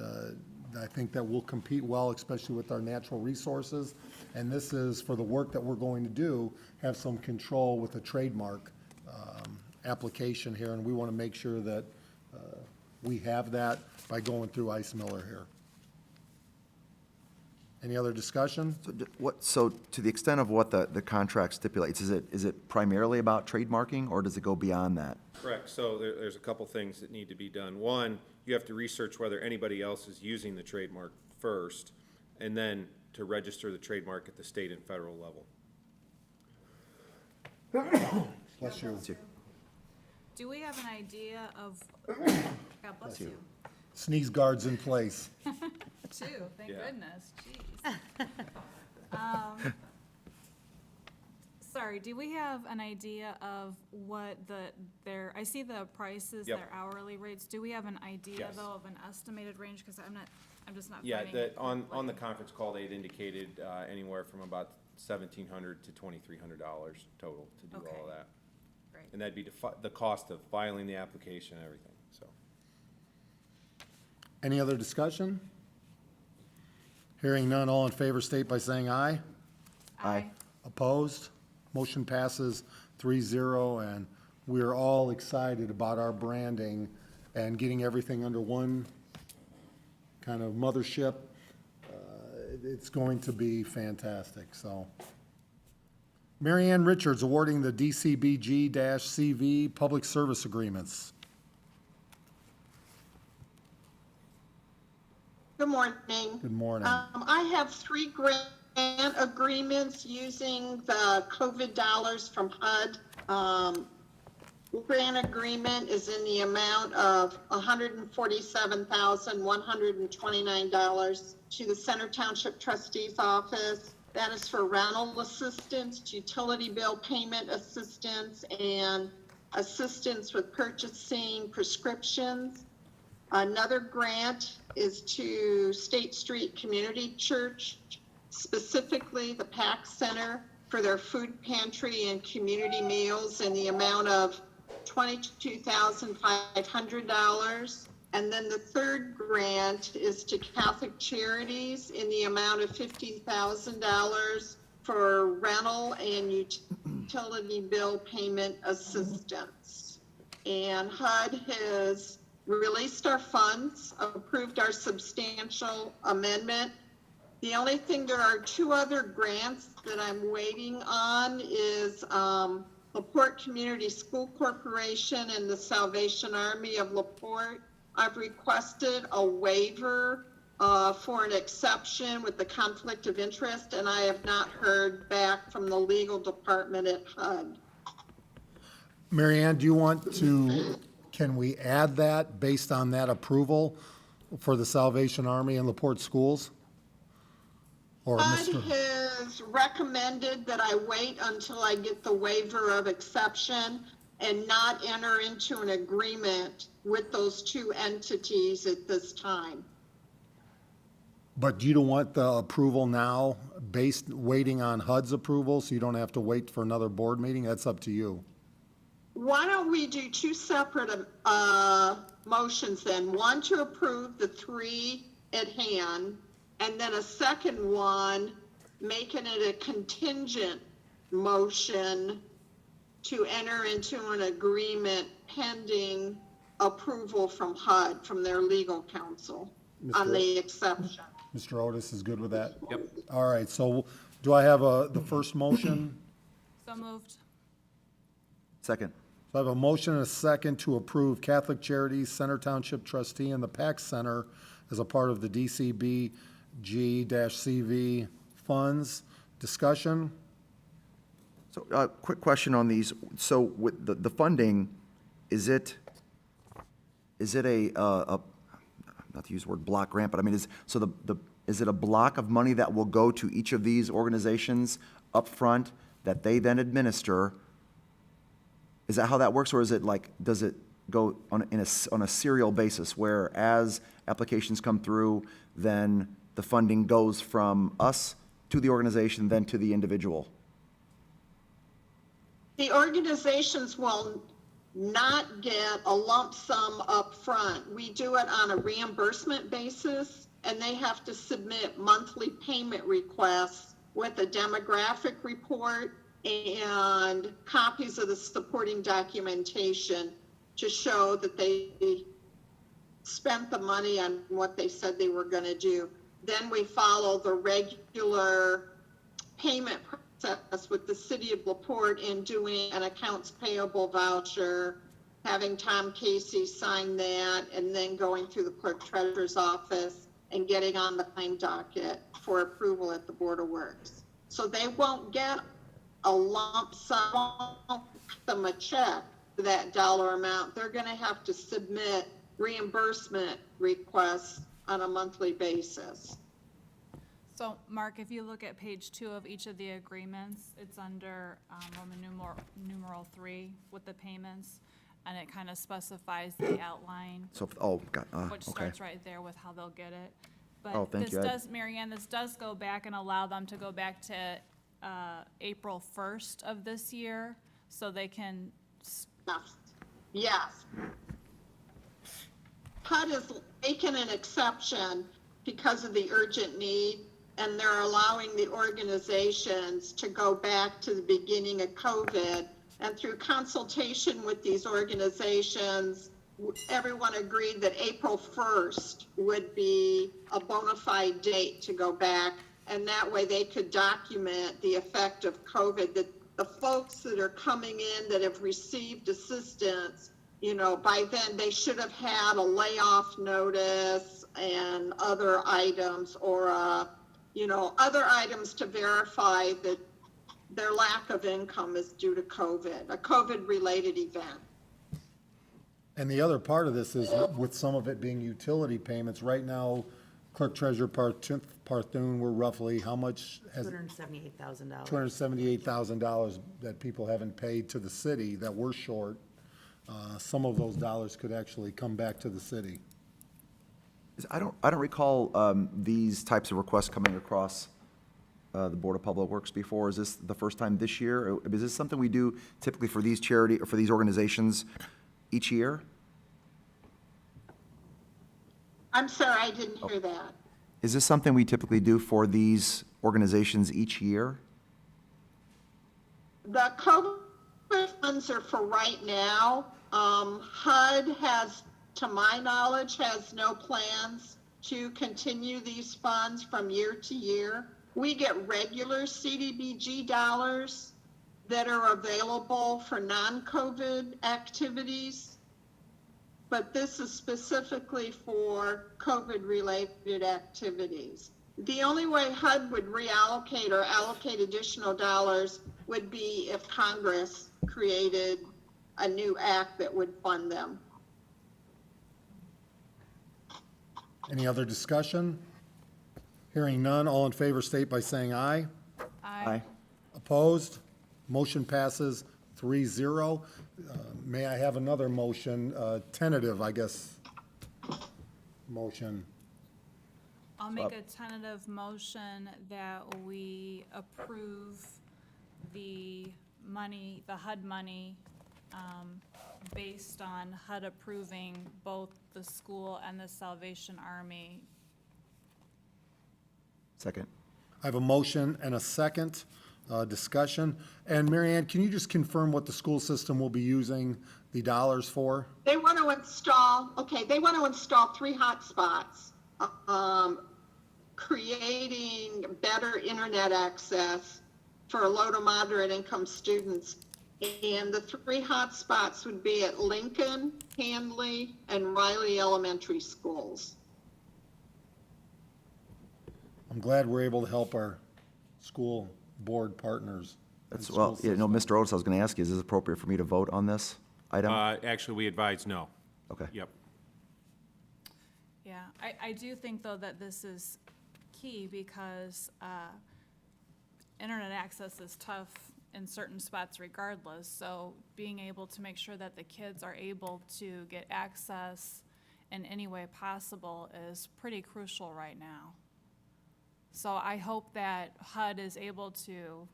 I think that we'll compete well, especially with our natural resources. And this is, for the work that we're going to do, have some control with the trademark application here, and we want to make sure that we have that by going through Ice Miller here. Any other discussion? So to the extent of what the contract stipulates, is it primarily about trademarking, or does it go beyond that? Correct. So there's a couple things that need to be done. One, you have to research whether anybody else is using the trademark first, and then to register the trademark at the state and federal level. Bless you. Do we have an idea of, God bless you, Sneeze guards in place. two, thank Yeah. goodness, jeez. Sorry, do we have an idea of what I see the prices, Yep. their hourly rates, do we have an idea Yes. though of an estimated range, because I'm just not Yeah, finding it on the correctly. conference call, they had indicated anywhere from about $1,700 to $2,300 total to do all Okay. of that. Great. And that'd be the cost of filing the application and everything, so. Any other discussion? Hearing none, all in favor state by saying aye. Aye. Opposed? Motion passes 3-0, and we are all excited about our branding and getting everything under one kind of mothership. It's going to be fantastic, so. Mary Ann Richards awarding the DCBG-CV Public Service Agreements. Good morning. Good morning. I have 3 grant agreements using the COVID dollars from HUD. Grant agreement is in the amount of $147,129 to the Center Township Trustee's Office. That is for rental assistance, utility bill payment assistance, and assistance with purchasing prescriptions. Another grant is to State Street Community Church, specifically the PAC Center, for their food pantry and community meals in the amount of $22,500. And then the third grant is to Catholic Charities in the amount of $50,000 for rental and utility bill payment assistance. And HUD has released our funds, approved our substantial amendment. The only thing, there are 2 other grants that I'm waiting on is the Porte Community School Corporation and the Salvation Army of LaPorte. I've requested a waiver for an exception with the conflict of interest, and I have not heard back from the legal department at HUD. Mary Ann, do you want to, can we add that based on that approval for the Salvation Army and LaPorte schools? Or HUD Mr. has recommended that I wait until I get the waiver of exception and not enter into an agreement with those 2 entities at this time. But you don't want the approval now, waiting on HUD's approval, so you don't have to wait for another board meeting? That's up to you. Why don't we do 2 separate motions then? One to approve the 3 at hand, and then a second one making it a contingent motion to enter into an agreement pending approval from HUD, from their legal counsel on the exception. Mr. Otis is good with that? Yep. All right, so do I have the first motion? So moved. Second. So I have a motion and a second to approve Catholic Charities Center Township Trustee and the PAC Center as a part of the DCBG-CV funds. Discussion? So, quick question on these. So with the funding, is it a, not to use the word block grant, but I mean, is it a block of money that will go to each of these organizations upfront that they then administer? Is that how that works, or is it like, does it go on a serial basis where as applications come through, then the funding goes from us to the organization, then to the individual? The organizations will not get a lump sum up front. We do it on a reimbursement basis. and they have to submit monthly payment requests with a demographic report and copies of the supporting documentation to show that they spent the money on what they said they were going to do. Then we follow the regular payment process with the city of LaPorte in doing an accounts payable voucher, having Tom Casey sign that, and then going through the clerk treasurer's office and getting on the claim docket for approval at the Board of Works. So they won't get a lump sum, them a check for that dollar amount. They're going to have to submit reimbursement requests on a monthly basis. So, Mark, if you look at page 2 of each of the agreements, it's under Roman numeral 3 with the payments, and it kind of specifies the outline, So, got, which okay. starts right there with how they'll get it. Oh, But thank this you. does, Mary Ann, this does go back and allow them to go back to April 1st of this year, so they can, Yes. HUD is making an exception because of the urgent need, and they're allowing the organizations to go back to the beginning of COVID. And through consultation with these organizations, everyone agreed that April 1st would be a bona fide date to go back. And that way they could document the effect of COVID, that the folks that are coming in that have received assistance, you know, by then they should have had a layoff notice and other items, or, you know, other items to verify that their lack of income is due to COVID, a COVID-related event. And the other part of this is with some of it being utility payments, right now, Clerk Treasurer Parthun, we're roughly, how much has? $278,000. $278,000 that people haven't paid to the city that we're short. Some of those dollars could actually come back to the city. I don't recall these types of requests coming across the Board of Public Works before. Is this the first time this year? Is this something we do typically for these for these organizations each year? I'm sorry, I didn't hear that. Is this something we typically do for these organizations each year? The COVID funds are for right now. HUD has, to my knowledge, has no plans to continue these funds from year to year. We get regular CDBG dollars that are available for non-COVID activities, but this is specifically for COVID-related activities. The only way HUD would reallocate or allocate additional dollars would be if Congress created a new act that would fund them. Any other discussion? Hearing none, all in favor state by saying aye. Aye. Opposed? Motion passes 3-0. May I have another motion, tentative, I guess, motion? I'll make a tentative motion that we approve the money, the HUD money, based on HUD approving both the school and the Salvation Army. Second. I have a motion and a second, discussion. And Mary Ann, can you just confirm what the school system will be using the dollars for? They want to install 3 hotspots, creating better internet access for low to moderate income students. And the 3 hotspots would be at Lincoln, Handley, and Riley Elementary Schools. I'm glad we're able to help our school board partners. and That's, school well, you know, system. Mr. Otis, I was going to ask you, is this appropriate for me to vote on this item? Actually, we advise no. Okay. Yep. Yeah, I do think, though, that this is key because internet access is tough in certain spots regardless. So being able to make sure that the kids are able to get access in any way possible is pretty crucial right now. So I hope that HUD is able to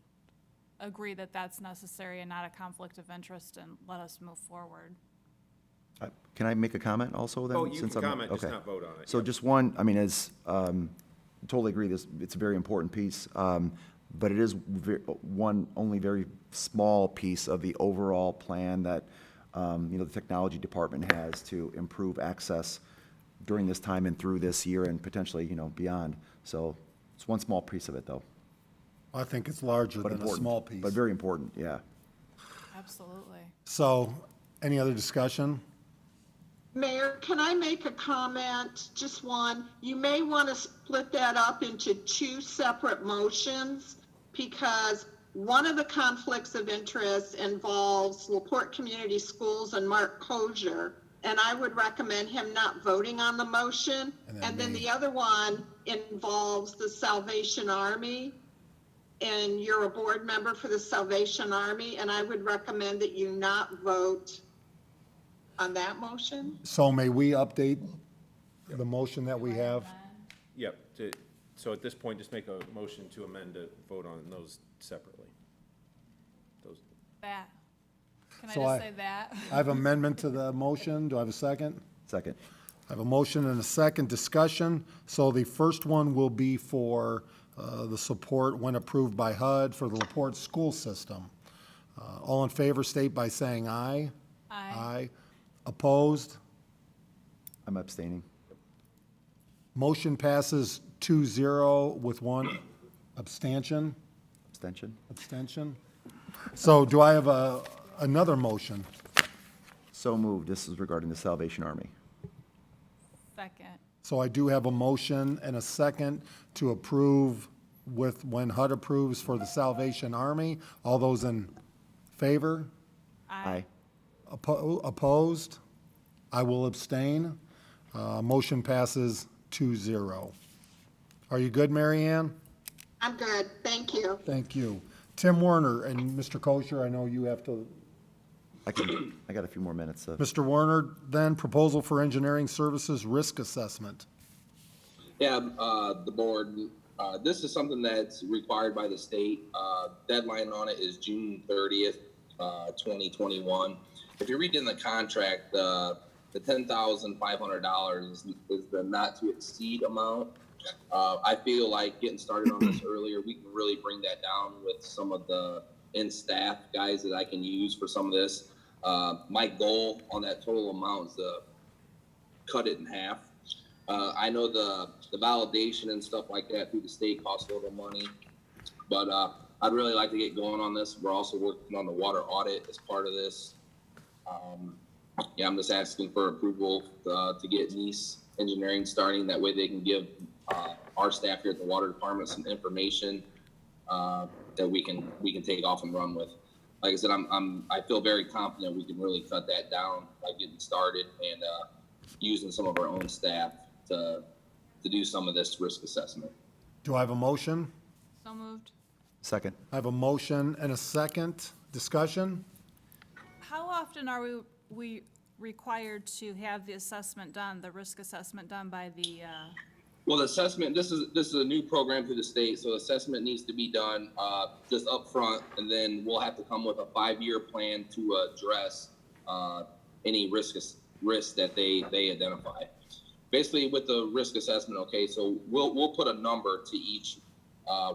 agree that that's necessary and not a conflict of interest and let us move forward. Can I make a comment also then? Oh, you since can I'm- comment, just okay. not vote on it. So Yep. just one, I mean, totally agree, it's a very important piece, but it is only very small piece of the overall plan that, the technology department has to improve access during this time and through this year and potentially, beyond. So it's one small piece of it, though, I think it's larger but than a important. small piece. But very important, yeah. Absolutely. So, any other discussion? Mayor, can I make a comment? Just one. You may want to split that up into two separate motions because one of the conflicts of interest involves LaPorte Community Schools and Mark Kosher, and I would recommend him not voting on the motion. And then the other one involves the Salvation Army, and you're a board member for the Salvation Army, and I would recommend that you not vote on that motion. So may we update the motion that we have? Yep, so at this point, just make a motion to amend to vote on those separately. Those, That. Can I So just say that? I have amendment to the motion. Do I have a second? Second. I have a motion and a second discussion. So the first one will be for the support when approved by HUD for the LaPorte school system. All in favor, state by saying aye. Aye. Opposed? I'm abstaining. Motion passes 2-0 with one abstention. Abstention? So do I have another motion? So moved. This is regarding the Salvation Army. Second. So I do have a motion and a second to approve with, when HUD approves for the Salvation Army. All those in favor? Aye. Opposed? I will abstain. Motion passes 2-0. Are you good, Mary Ann? I'm good. Thank you. Thank you. Tim Werner and Mr. Kosher, I know you have to. I got a few more minutes. Mr. Werner, then proposal for engineering services risk assessment. Yeah, the board, this is something that's required by the state. Deadline on it is June 30th, 2021. If you read in the contract, the $10,500 is the not to exceed amount. I feel like getting started on this earlier, we can really bring that down with some of the in-staff guys that I can use for some of this. My goal on that total amount is to cut it in half. I know the validation and stuff like that through the state costs a little money, but I'd really like to get going on this. We're also working on the water audit as part of this. I'm just asking for approval to get Nice Engineering starting. That way they can give our staff here at the water department some information that we can take off and run with. Like I said, I feel very confident we can really cut that down by getting started and using some of our own staff to do some of this risk assessment. Do I have a motion? So moved. Second. I have a motion and a second. Discussion? How often are we required to have the assessment done, the risk assessment done by the, Well, the assessment, this is a new program through the state, so assessment needs to be done just up front, and then we'll have to come with a 5-year plan to address any risks that they identify. Basically, with the risk assessment, okay, so we'll put a number to each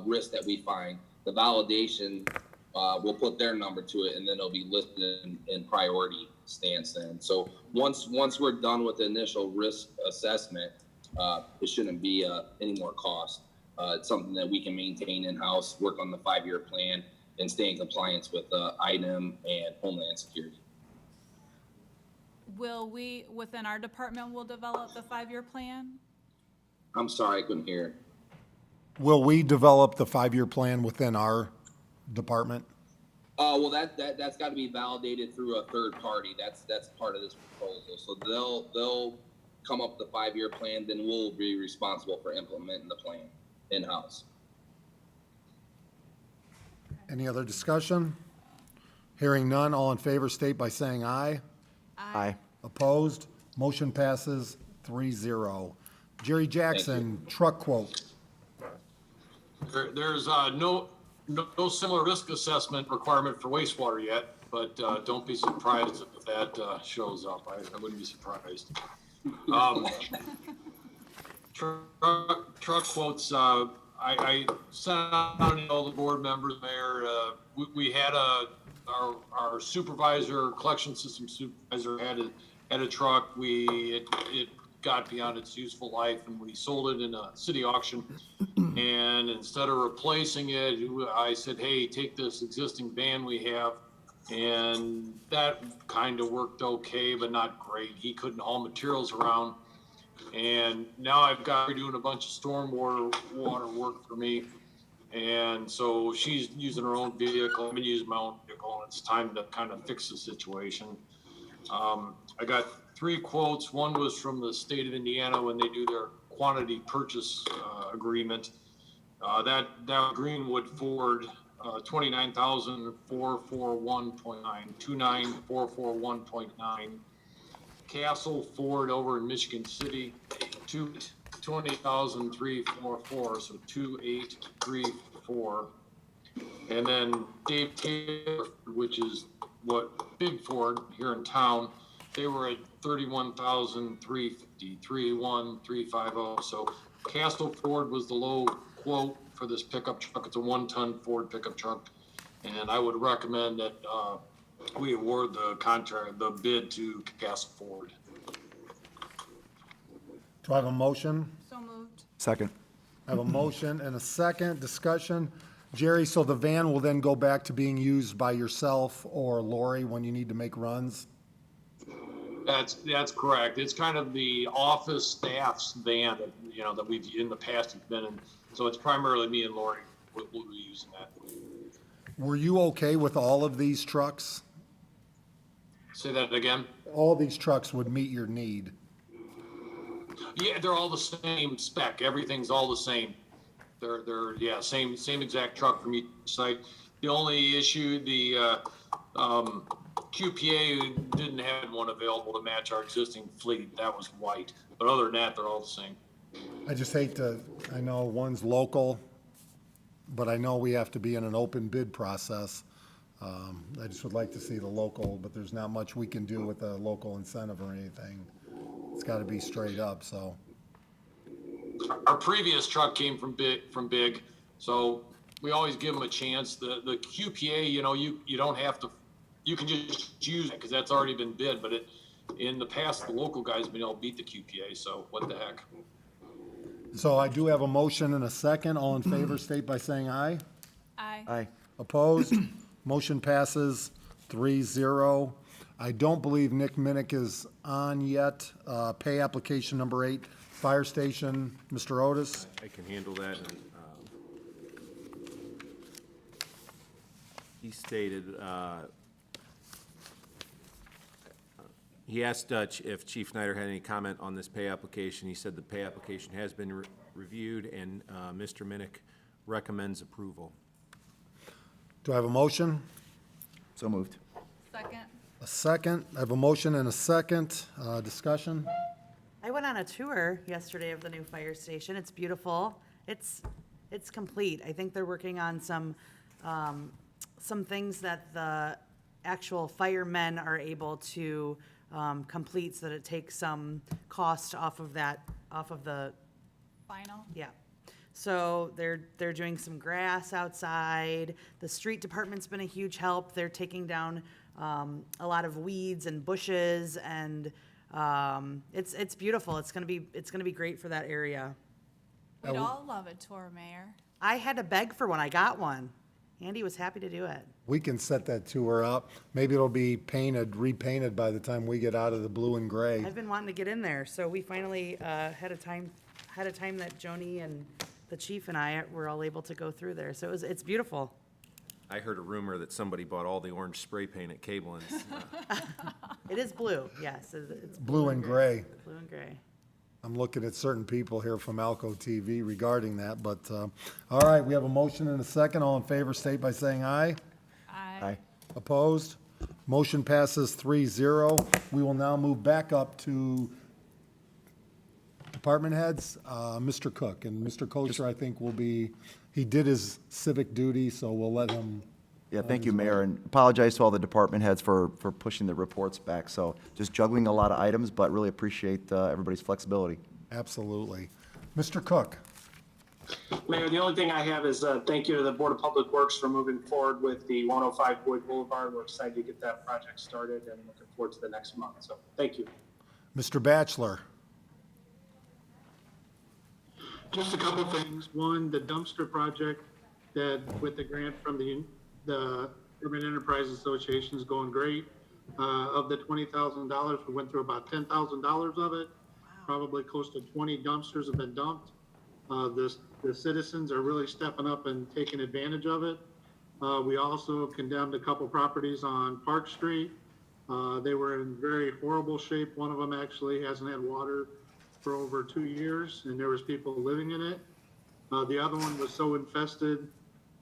risk that we find. The validation, we'll put their number to it, and then it'll be listed in priority stance then. So once we're done with the initial risk assessment, it shouldn't be any more cost. It's something that we can maintain in-house, work on the 5-year plan, and stay in compliance with IDEM and Homeland Security. will we, within our department, will develop the 5-year plan? I'm sorry, I couldn't hear. Will we develop the 5-year plan within our department? Well, that's got to be validated through a third party. That's part of this proposal. So they'll come up with the 5-year plan, then we'll be responsible for implementing the plan in-house. Any other discussion? Hearing none, all in favor state by saying aye. Aye. Opposed? Motion passes 3-0. Jerry Jackson, truck quote. There's no similar risk assessment requirement for wastewater yet. but don't be surprised if that shows up. I wouldn't be surprised. Truck quotes, I sent out to all the board members, Mayor. We had our supervisor, collection system supervisor had a truck. It got beyond its useful life and we sold it in a city auction. And instead of replacing it, I said, hey, take this existing van we have. And that kind of worked okay, but not great. He couldn't haul materials around. And now I've got her doing a bunch of stormwater work for me. And so she's using her own vehicle. I'm using my own vehicle. And it's time to kind of fix the situation. I got 3 quotes. One was from the state of Indiana when they do their quantity purchase agreement. That Greenwood Ford, 29,441.9, 29441.9. Castle Ford over in Michigan City, 20,344, so 2834. And then Dave Taylor, which is what Big Ford here in town, they were at 31,350, 31350. So Castle Ford was the low quote for this pickup truck. It's a 1-ton Ford pickup truck, and I would recommend that we award the bid to Castle Ford. Do I have a motion? So moved. Second. I have a motion and a second. Discussion. Jerry, so the van will then go back to being used by yourself or Lori when you need to make runs? That's correct. It's kind of the office staff's van that, that we've in the past have been in. So it's primarily me and Lori will be using that. Were you okay with all of these trucks? Say that again. All these trucks would meet your need? Yeah, they're all the same spec. Everything's all the same. They're same exact truck from each site. The only issue, the QPA didn't have one available to match our existing fleet. That was white. But other than that, they're all the same. I just hate to, I know one's local, but I know we have to be in an open bid process. I just would like to see the local, but there's not much we can do with a local incentive or anything. It's got to be straight up, so. Our previous truck came from Big, so we always give them a chance. The QPA, you don't have to, you can just use it because that's already been bid, but in the past, the local guys have been able to beat the QPA, so what the heck. So I do have a motion and a second. All in favor, state by saying aye. Aye. Aye. Opposed? Motion passes 3-0. I don't believe Nick Minnick is on yet. Pay application number 8, fire station, Mr. Otis. I can handle that. And, he stated, he asked if Chief Snyder had any comment on this pay application. He said the pay application has been reviewed and Mr. Minnick recommends approval. Do I have a motion? So moved. Second. A second. I have a motion and a second. Discussion? I went on a tour yesterday of the new fire station. It's beautiful. It's complete. I think they're working on some things that the actual firemen are able to complete so that it takes some cost off of the, Final. yeah. So they're doing some grass outside. The street department's been a huge help. They're taking down a lot of weeds and bushes, and it's beautiful. It's gonna be great for that area. We'd all love a tour, Mayor. I had to beg for one. I got one. Andy was happy to do it. We can set that tour up. Maybe it'll be repainted by the time we get out of the blue and gray. I've been wanting to get in there, so we finally had a time that Joni and the chief and I were all able to go through there. So it's beautiful. I heard a rumor that somebody bought all the orange spray paint at Cableins. It is blue, yes. It's Blue and gray. Blue and gray. I'm looking at certain people here from Alco TV regarding that, but, all right, we have a motion and a second. All in favor, state by saying aye. Aye. Opposed? Motion passes 3-0. We will now move back up to department heads. Mr. Cook, and Mr. Kosher, I think, will be, he did his civic duty, so we'll let him Yeah, thank you, Mayor, and apologize to all the department heads for pushing the reports back. So just juggling a lot of items, but really appreciate everybody's flexibility. Absolutely. Mr. Cook? Mayor, the only thing I have is thank you to the Board of Public Works for moving forward with the 105 Boyd Boulevard. We're excited to get that project started and looking forward to the next month. So thank you. Mr. Batchelor? Just a couple things. One, the dumpster project that with the grant from the Urban Enterprise Association is going great. Of the $20,000, we went through about $10,000 of it. Probably close to 20 dumpsters have been dumped. The citizens are really stepping up and taking advantage of it. We also condemned a couple properties on Park Street. They were in very horrible shape. One of them actually hasn't had water for over 2 years, and there was people living in it. The other one was so infested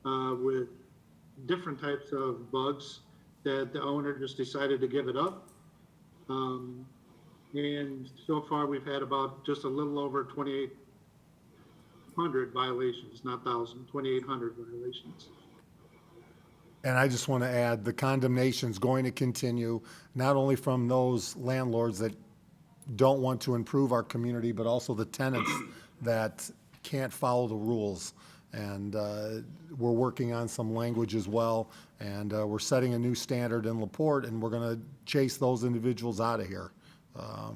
with different types of bugs that the owner just decided to give it up. And so far, we've had about just a little over 2,800 violations, not 1,000, 2,800 violations. And I just want to add, the condemnation's going to continue, not only from those landlords that don't want to improve our community, but also the tenants that can't follow the rules. And we're working on some language as well, and we're setting a new standard in LaPorte, and we're going to chase those individuals out of here.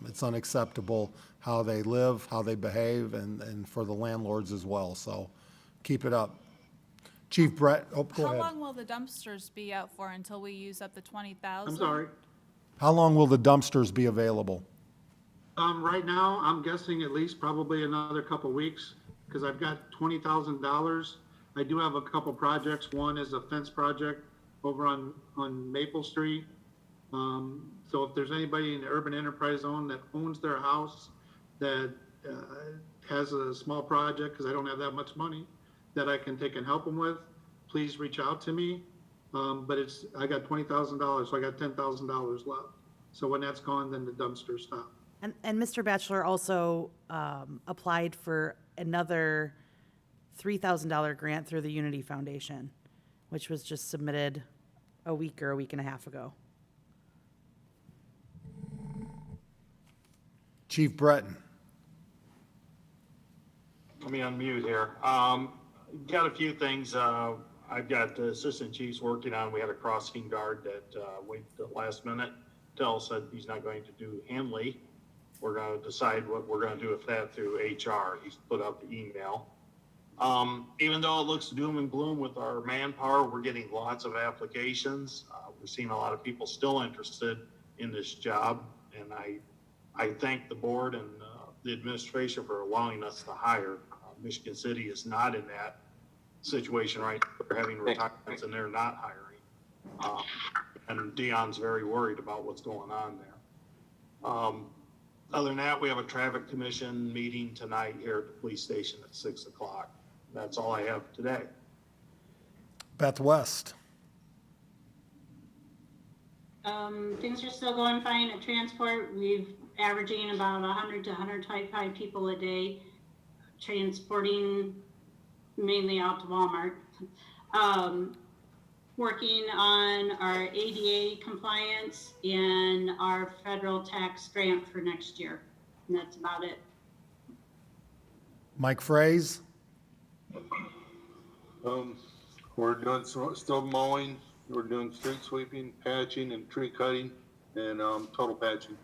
It's unacceptable how they live, how they behave, and for the landlords as well. So keep it up. Chief Brett, oh, go ahead. How long will the dumpsters be out for until we use up the 20,000? I'm sorry. How long will the dumpsters be available? Right now, I'm guessing at least probably another couple weeks, because I've got $20,000. I do have a couple projects. One is a fence project over on Maple Street. So if there's anybody in the urban enterprise zone that owns their house that has a small project, because I don't have that much money, that I can take and help them with, please reach out to me. But I got $20,000, so I got $10,000 left. So when that's gone, then the dumpsters stop. And Mr. Batchelor also applied for another $3,000 grant through the Unity Foundation, which was just submitted a week or a week and a half ago. Chief Breton? Let me unmute here. Got a few things. I've got the assistant chiefs working on. We had a crossing guard that waited the last minute. Tell said he's not going to do Hanley. We're going to decide what we're going to do with that through HR. He's put out the email. Even though it looks doom and gloom with our manpower, we're getting lots of applications. We're seeing a lot of people still interested in this job. And I thank the board and the administration for allowing us to hire. Michigan City is not in that situation right now. They're having retirements and they're not hiring. And Dion's very worried about what's going on there. Other than that, we have a traffic commission meeting tonight here at the police station at 6 o'clock. That's all I have today. Beth West? Things are still going fine at transport. We've averaging about 100 to 125 people a day, transporting mainly out to Walmart. Working on our ADA compliance and our federal tax grant for next year. And that's about it. Mike Fraze? We're doing still mowing. We're doing street sweeping, patching, and tree cutting, and total patching.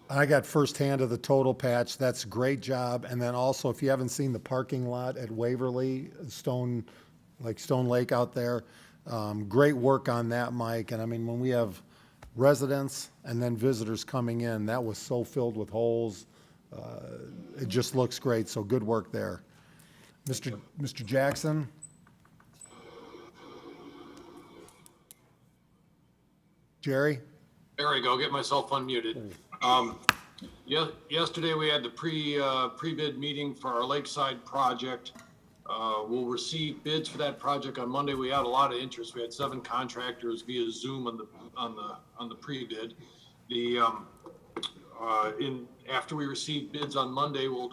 I got firsthand of the total patch. That's a great job. And then also, if you haven't seen the parking lot at Waverly, Stone Lake out there, great work on that, Mike. And I mean, when we have residents and then visitors coming in, that was so filled with holes. It just looks great. So good work there. Mr. Jackson? Jerry? There we go. Get myself unmuted. Yesterday we had the pre-bid meeting for our Lakeside project. We'll receive bids for that project on Monday. We had a lot of interest. We had 7 contractors via Zoom on the pre-bid. After we receive bids on Monday, we'll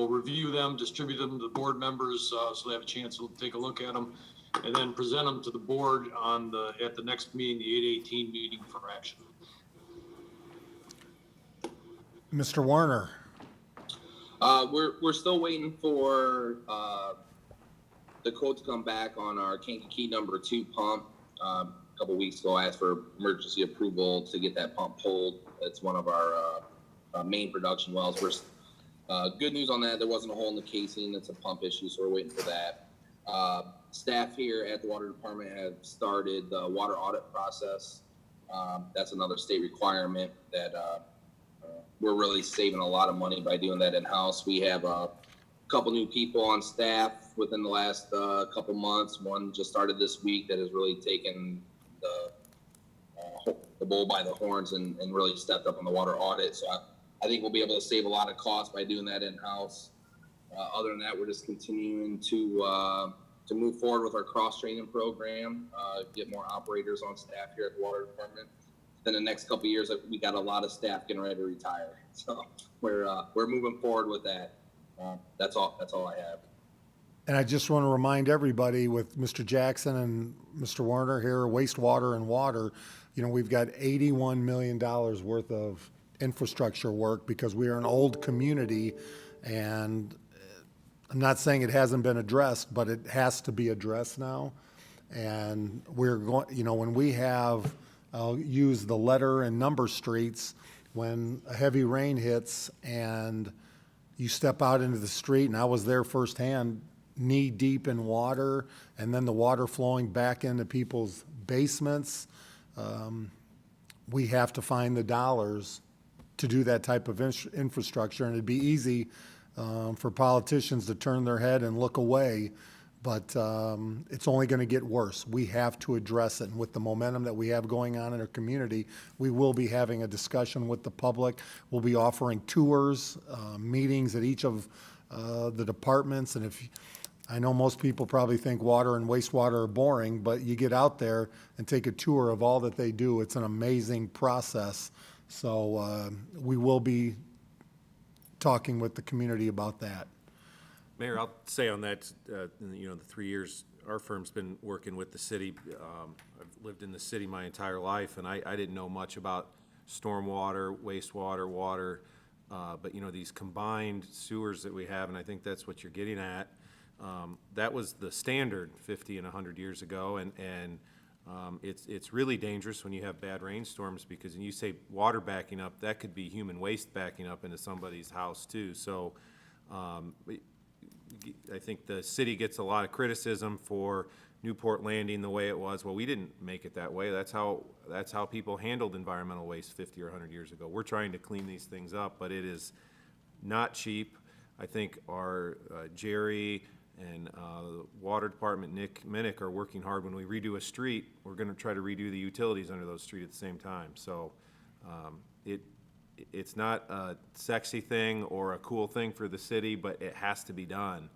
review them, distribute them to the board members so they have a chance to take a look at them. and then present them to the board at the next meeting, the 8/18 meeting for action. Mr. Warner? We're still waiting for, the quote to come back on our Kankakee #2 pump. A couple weeks ago, I asked for emergency approval to get that pump pulled. It's one of our, main production wells. Good news on that, there wasn't a hole in the casing. It's a pump issue, so we're waiting for that. Staff here at the water department have started the water audit process. That's another state requirement that, we're really saving a lot of money by doing that in-house. We have a couple new people on staff within the last couple months. One just started this week that has really taken the bull by the horns and really stepped up on the water audit. So I think we'll be able to save a lot of costs by doing that in-house. Other than that, we're just continuing to move forward with our cross-training program, get more operators on staff here at the water department. Then the next couple of years, we got a lot of staff getting ready to retire. So we're moving forward with that. That's all I have. And I just want to remind everybody with Mr. Jackson and Mr. Warner here, wastewater and water, we've got $81 million worth of infrastructure work because we are an old community, and I'm not saying it hasn't been addressed, but it has to be addressed now. And we're going, when we have, I'll use the letter and number streets, when a heavy rain hits and you step out into the street, and I was there firsthand, knee deep in water, and then the water flowing back into people's basements. We have to find the dollars to do that type of infrastructure, and it'd be easy for politicians to turn their head and look away, but it's only going to get worse. We have to address it, and with the momentum that we have going on in our community, we will be having a discussion with the public. We'll be offering tours, meetings at each of the departments, and I know most people probably think water and wastewater are boring, but you get out there and take a tour of all that they do. It's an amazing process. So we will be talking with the community about that. Mayor, I'll say on that, the 3 years our firm's been working with the city, I've lived in the city my entire life, and I didn't know much about stormwater, wastewater, water, but these combined sewers that we have, and I think that's what you're getting at. That was the standard 50 and 100 years ago, and it's really dangerous when you have bad rainstorms, because when you say water backing up, that could be human waste backing up into somebody's house too. So I think the city gets a lot of criticism for Newport Landing the way it was. Well, we didn't make it that way. That's how people handled environmental waste 50 or 100 years ago. We're trying to clean these things up, but it is not cheap. I think our Jerry and the water department, Nick Minnick, are working hard. When we redo a street, we're going to try to redo the utilities under those streets at the same time. So it's not a sexy thing or a cool thing for the city, but it has to be done.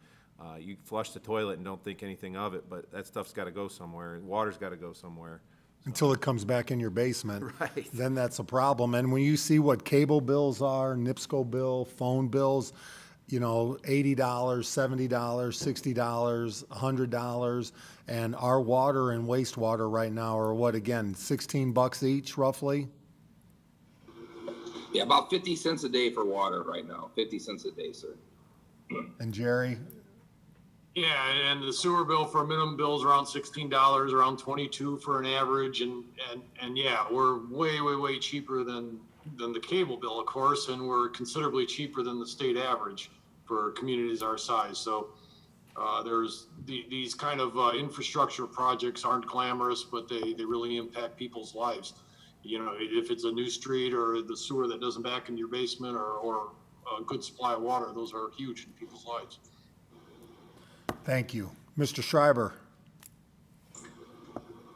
You flush the toilet and don't think anything of it, but that stuff's got to go somewhere. Water's got to go somewhere. Until it comes back in your basement. Right. Then that's a problem. And when you see what cable bills are, NIPSCO bill, phone bills, $80, $70, $60, $100, and our water and wastewater right now are what, again, $16 each roughly? Yeah, about 50 cents a day for water right now. 50 cents a day, sir. And Jerry? Yeah, and the sewer bill for a minimum bill is around $16, around 22 for an average, and yeah, we're way cheaper than the cable bill, of course, and we're considerably cheaper than the state average for communities our size. So there's these kind of infrastructure projects aren't glamorous, but they really impact people's lives. If it's a new street or the sewer that doesn't back into your basement or a good supply of water, those are huge in people's lives. Thank you. Mr. Schreiber?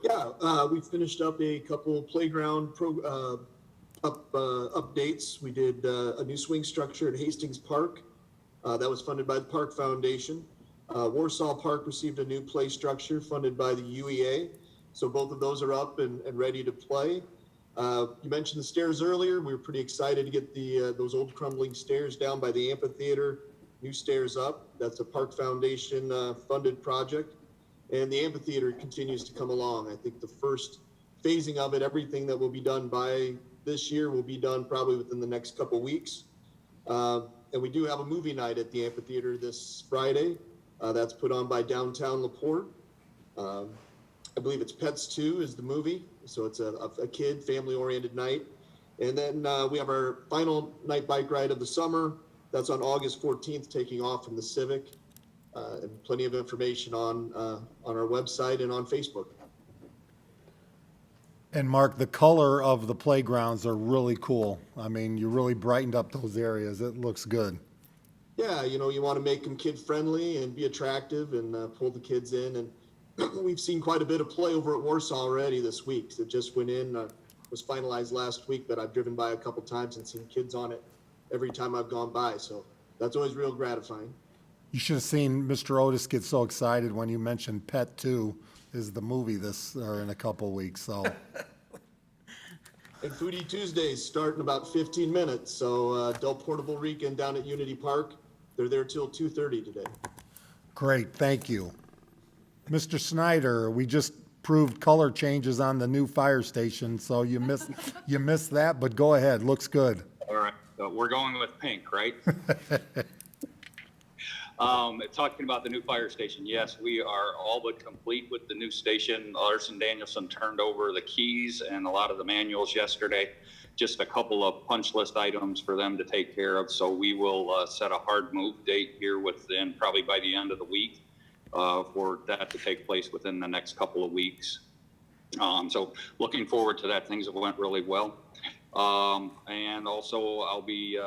Yeah, we finished up a couple playground updates. We did a new swing structure at Hastings Park. That was funded by the Park Foundation. Warsaw Park received a new play structure funded by the UEA. So both of those are up and ready to play. You mentioned the stairs earlier. We were pretty excited to get those old crumbling stairs down by the amphitheater, new stairs up. That's a Park Foundation funded project. And the amphitheater continues to come along. I think the first phasing of it, everything that will be done by this year will be done probably within the next couple weeks. And we do have a movie night at the amphitheater this Friday. That's put on by Downtown LaPorte. I believe it's Pets 2 is the movie. So it's a kid, family-oriented night. And then we have our final night bike ride of the summer. That's on August 14th, taking off from the Civic. And plenty of information on our website and on Facebook. And Mark, the color of the playgrounds are really cool. I mean, you really brightened up those areas. It looks good. Yeah, you know, you want to make them kid-friendly and be attractive and pull the kids in. And we've seen quite a bit of play over at Warsaw already this week. It just went in, was finalized last week, but I've driven by a couple times and seen kids on it every time I've gone by. So that's always real gratifying. You should have seen Mr. Otis get so excited when you mentioned Pet 2 is the movie in a couple weeks, so. And Foodie Tuesdays start in about 15 minutes. So Del Portable Weekend down at Unity Park. They're there till 2:30 today. Great, thank you. Mr. Snyder, we just proved color changes on the new fire station, so you missed that, but go ahead, looks good. All right, so we're going with pink, right? Talking about the new fire station, yes, we are all but complete with the new station. Larson Danielson turned over the keys and a lot of the manuals yesterday. Just a couple of punch list items for them to take care of. So we will set a hard move date here within probably by the end of the week for that to take place within the next couple of weeks. So looking forward to that. Things have went really well. And also I'll be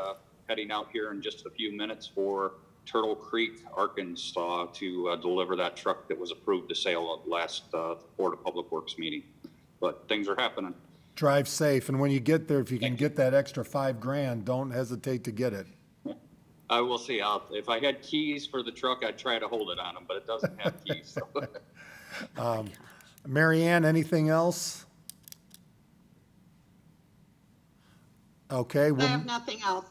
heading out here in just a few minutes for Turtle Creek, Arkansas, to deliver that truck that was approved to sale at last Board of Public Works meeting. But things are happening. Drive safe, and when you get there, if you can get that extra $5,000, don't hesitate to get it. I will see. If I had keys for the truck, I'd try to hold it on them, but it doesn't have keys. So. Mary Ann, anything else? Okay. I have nothing else.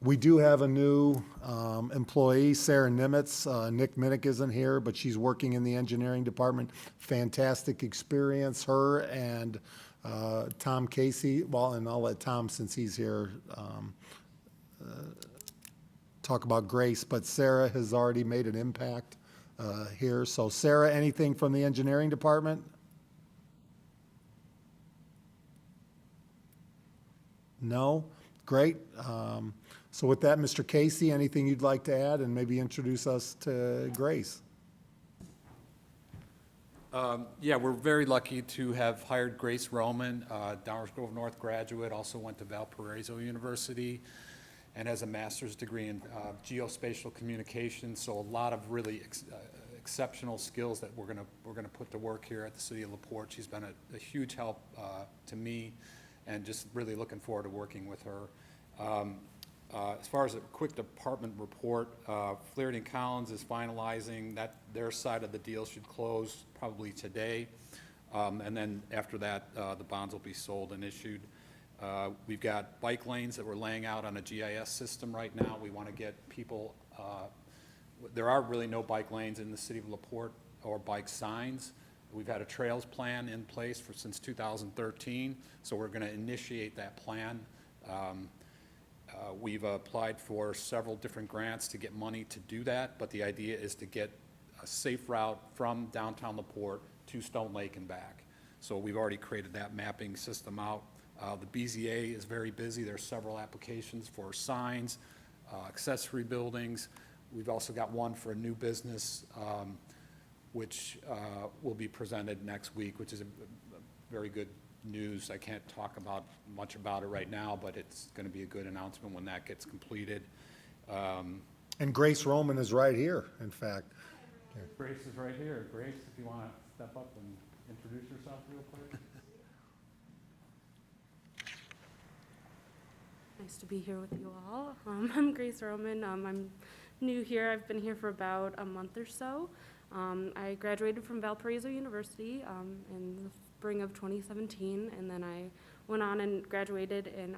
We do have a new employee, Sarah Nimitz. Nick Minnick isn't here, but she's working in the engineering department. Fantastic experience, her and Tom Casey. Well, and I'll let Tom, since he's here, talk about Grace. But Sarah has already made an impact here. So Sarah, anything from the engineering department? No? Great. So with that, Mr. Casey, anything you'd like to add and maybe introduce us to Grace? Yeah, we're very lucky to have hired Grace Roman, Downers Grove North graduate, also went to Valparaiso University, and has a master's degree in geospatial communications. So a lot of really exceptional skills that we're gonna put to work here at the City of LaPorte. She's been a huge help to me, and just really looking forward to working with her. As far as a quick department report, Flaherty and Collins is finalizing that. Their side of the deal should close probably today. And then after that, the bonds will be sold and issued. We've got bike lanes that we're laying out on a GIS system right now. We want to get people, there are really no bike lanes in the city of LaPorte or bike signs. We've had a trails plan in place since 2013, so we're going to initiate that plan. We've applied for several different grants to get money to do that, but the idea is to get a safe route from downtown LaPorte to Stone Lake and back. So we've already created that mapping system out. The BZA is very busy. There's several applications for signs, accessory buildings. We've also got one for a new business, which will be presented next week, which is a very good news. I can't talk much about it right now, but it's going to be a good announcement when that gets completed. And Grace Roman is right here, in fact. Grace is right here. Grace, if you want to step up and introduce yourself real quick. Nice to be here with you all. I'm Grace Roman. I'm new here. I've been here for about a month or so. I graduated from Valparaiso University in the spring of 2017, and then I went on and graduated in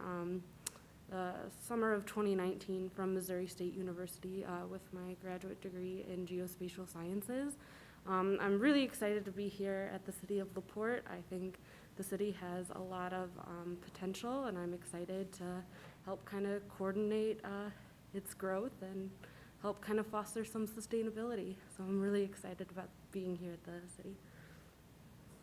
the summer of 2019 from Missouri State University with my graduate degree in geospatial sciences. I'm really excited to be here at the city of LaPorte. I think the city has a lot of potential, and I'm excited to help kind of coordinate its growth and help kind of foster some sustainability. So I'm really excited about being here at the city.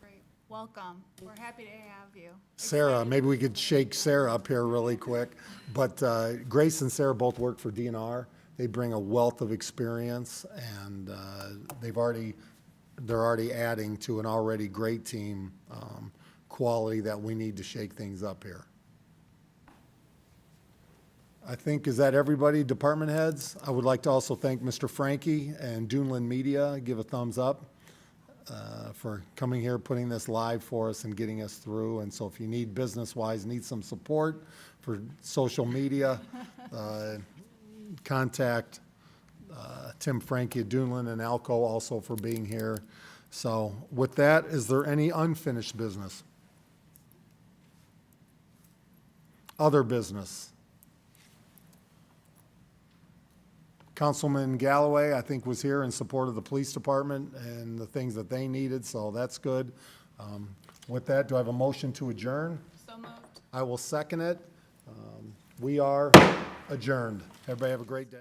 Great. Welcome. We're happy to have you. Sarah, maybe we could shake Sarah up here really quick. But Grace and Sarah both work for DNR. They bring a wealth of experience, and they're already adding to an already great team quality that we need to shake things up here. I think, is that everybody, department heads? I would like to also thank Mr. Frankie and Dunlin Media, give a thumbs up for coming here, putting this live for us and getting us through. And so if you need business-wise, need some support for social media, contact Tim Frankie at Dunlin and Alco also for being here. So with that, is there any unfinished business? Other business? Councilman Galloway, I think, was here in support of the police department and the things that they needed, so that's good. With that, do I have a motion to adjourn? So moved. I will second it. We are adjourned. Everybody have a great day.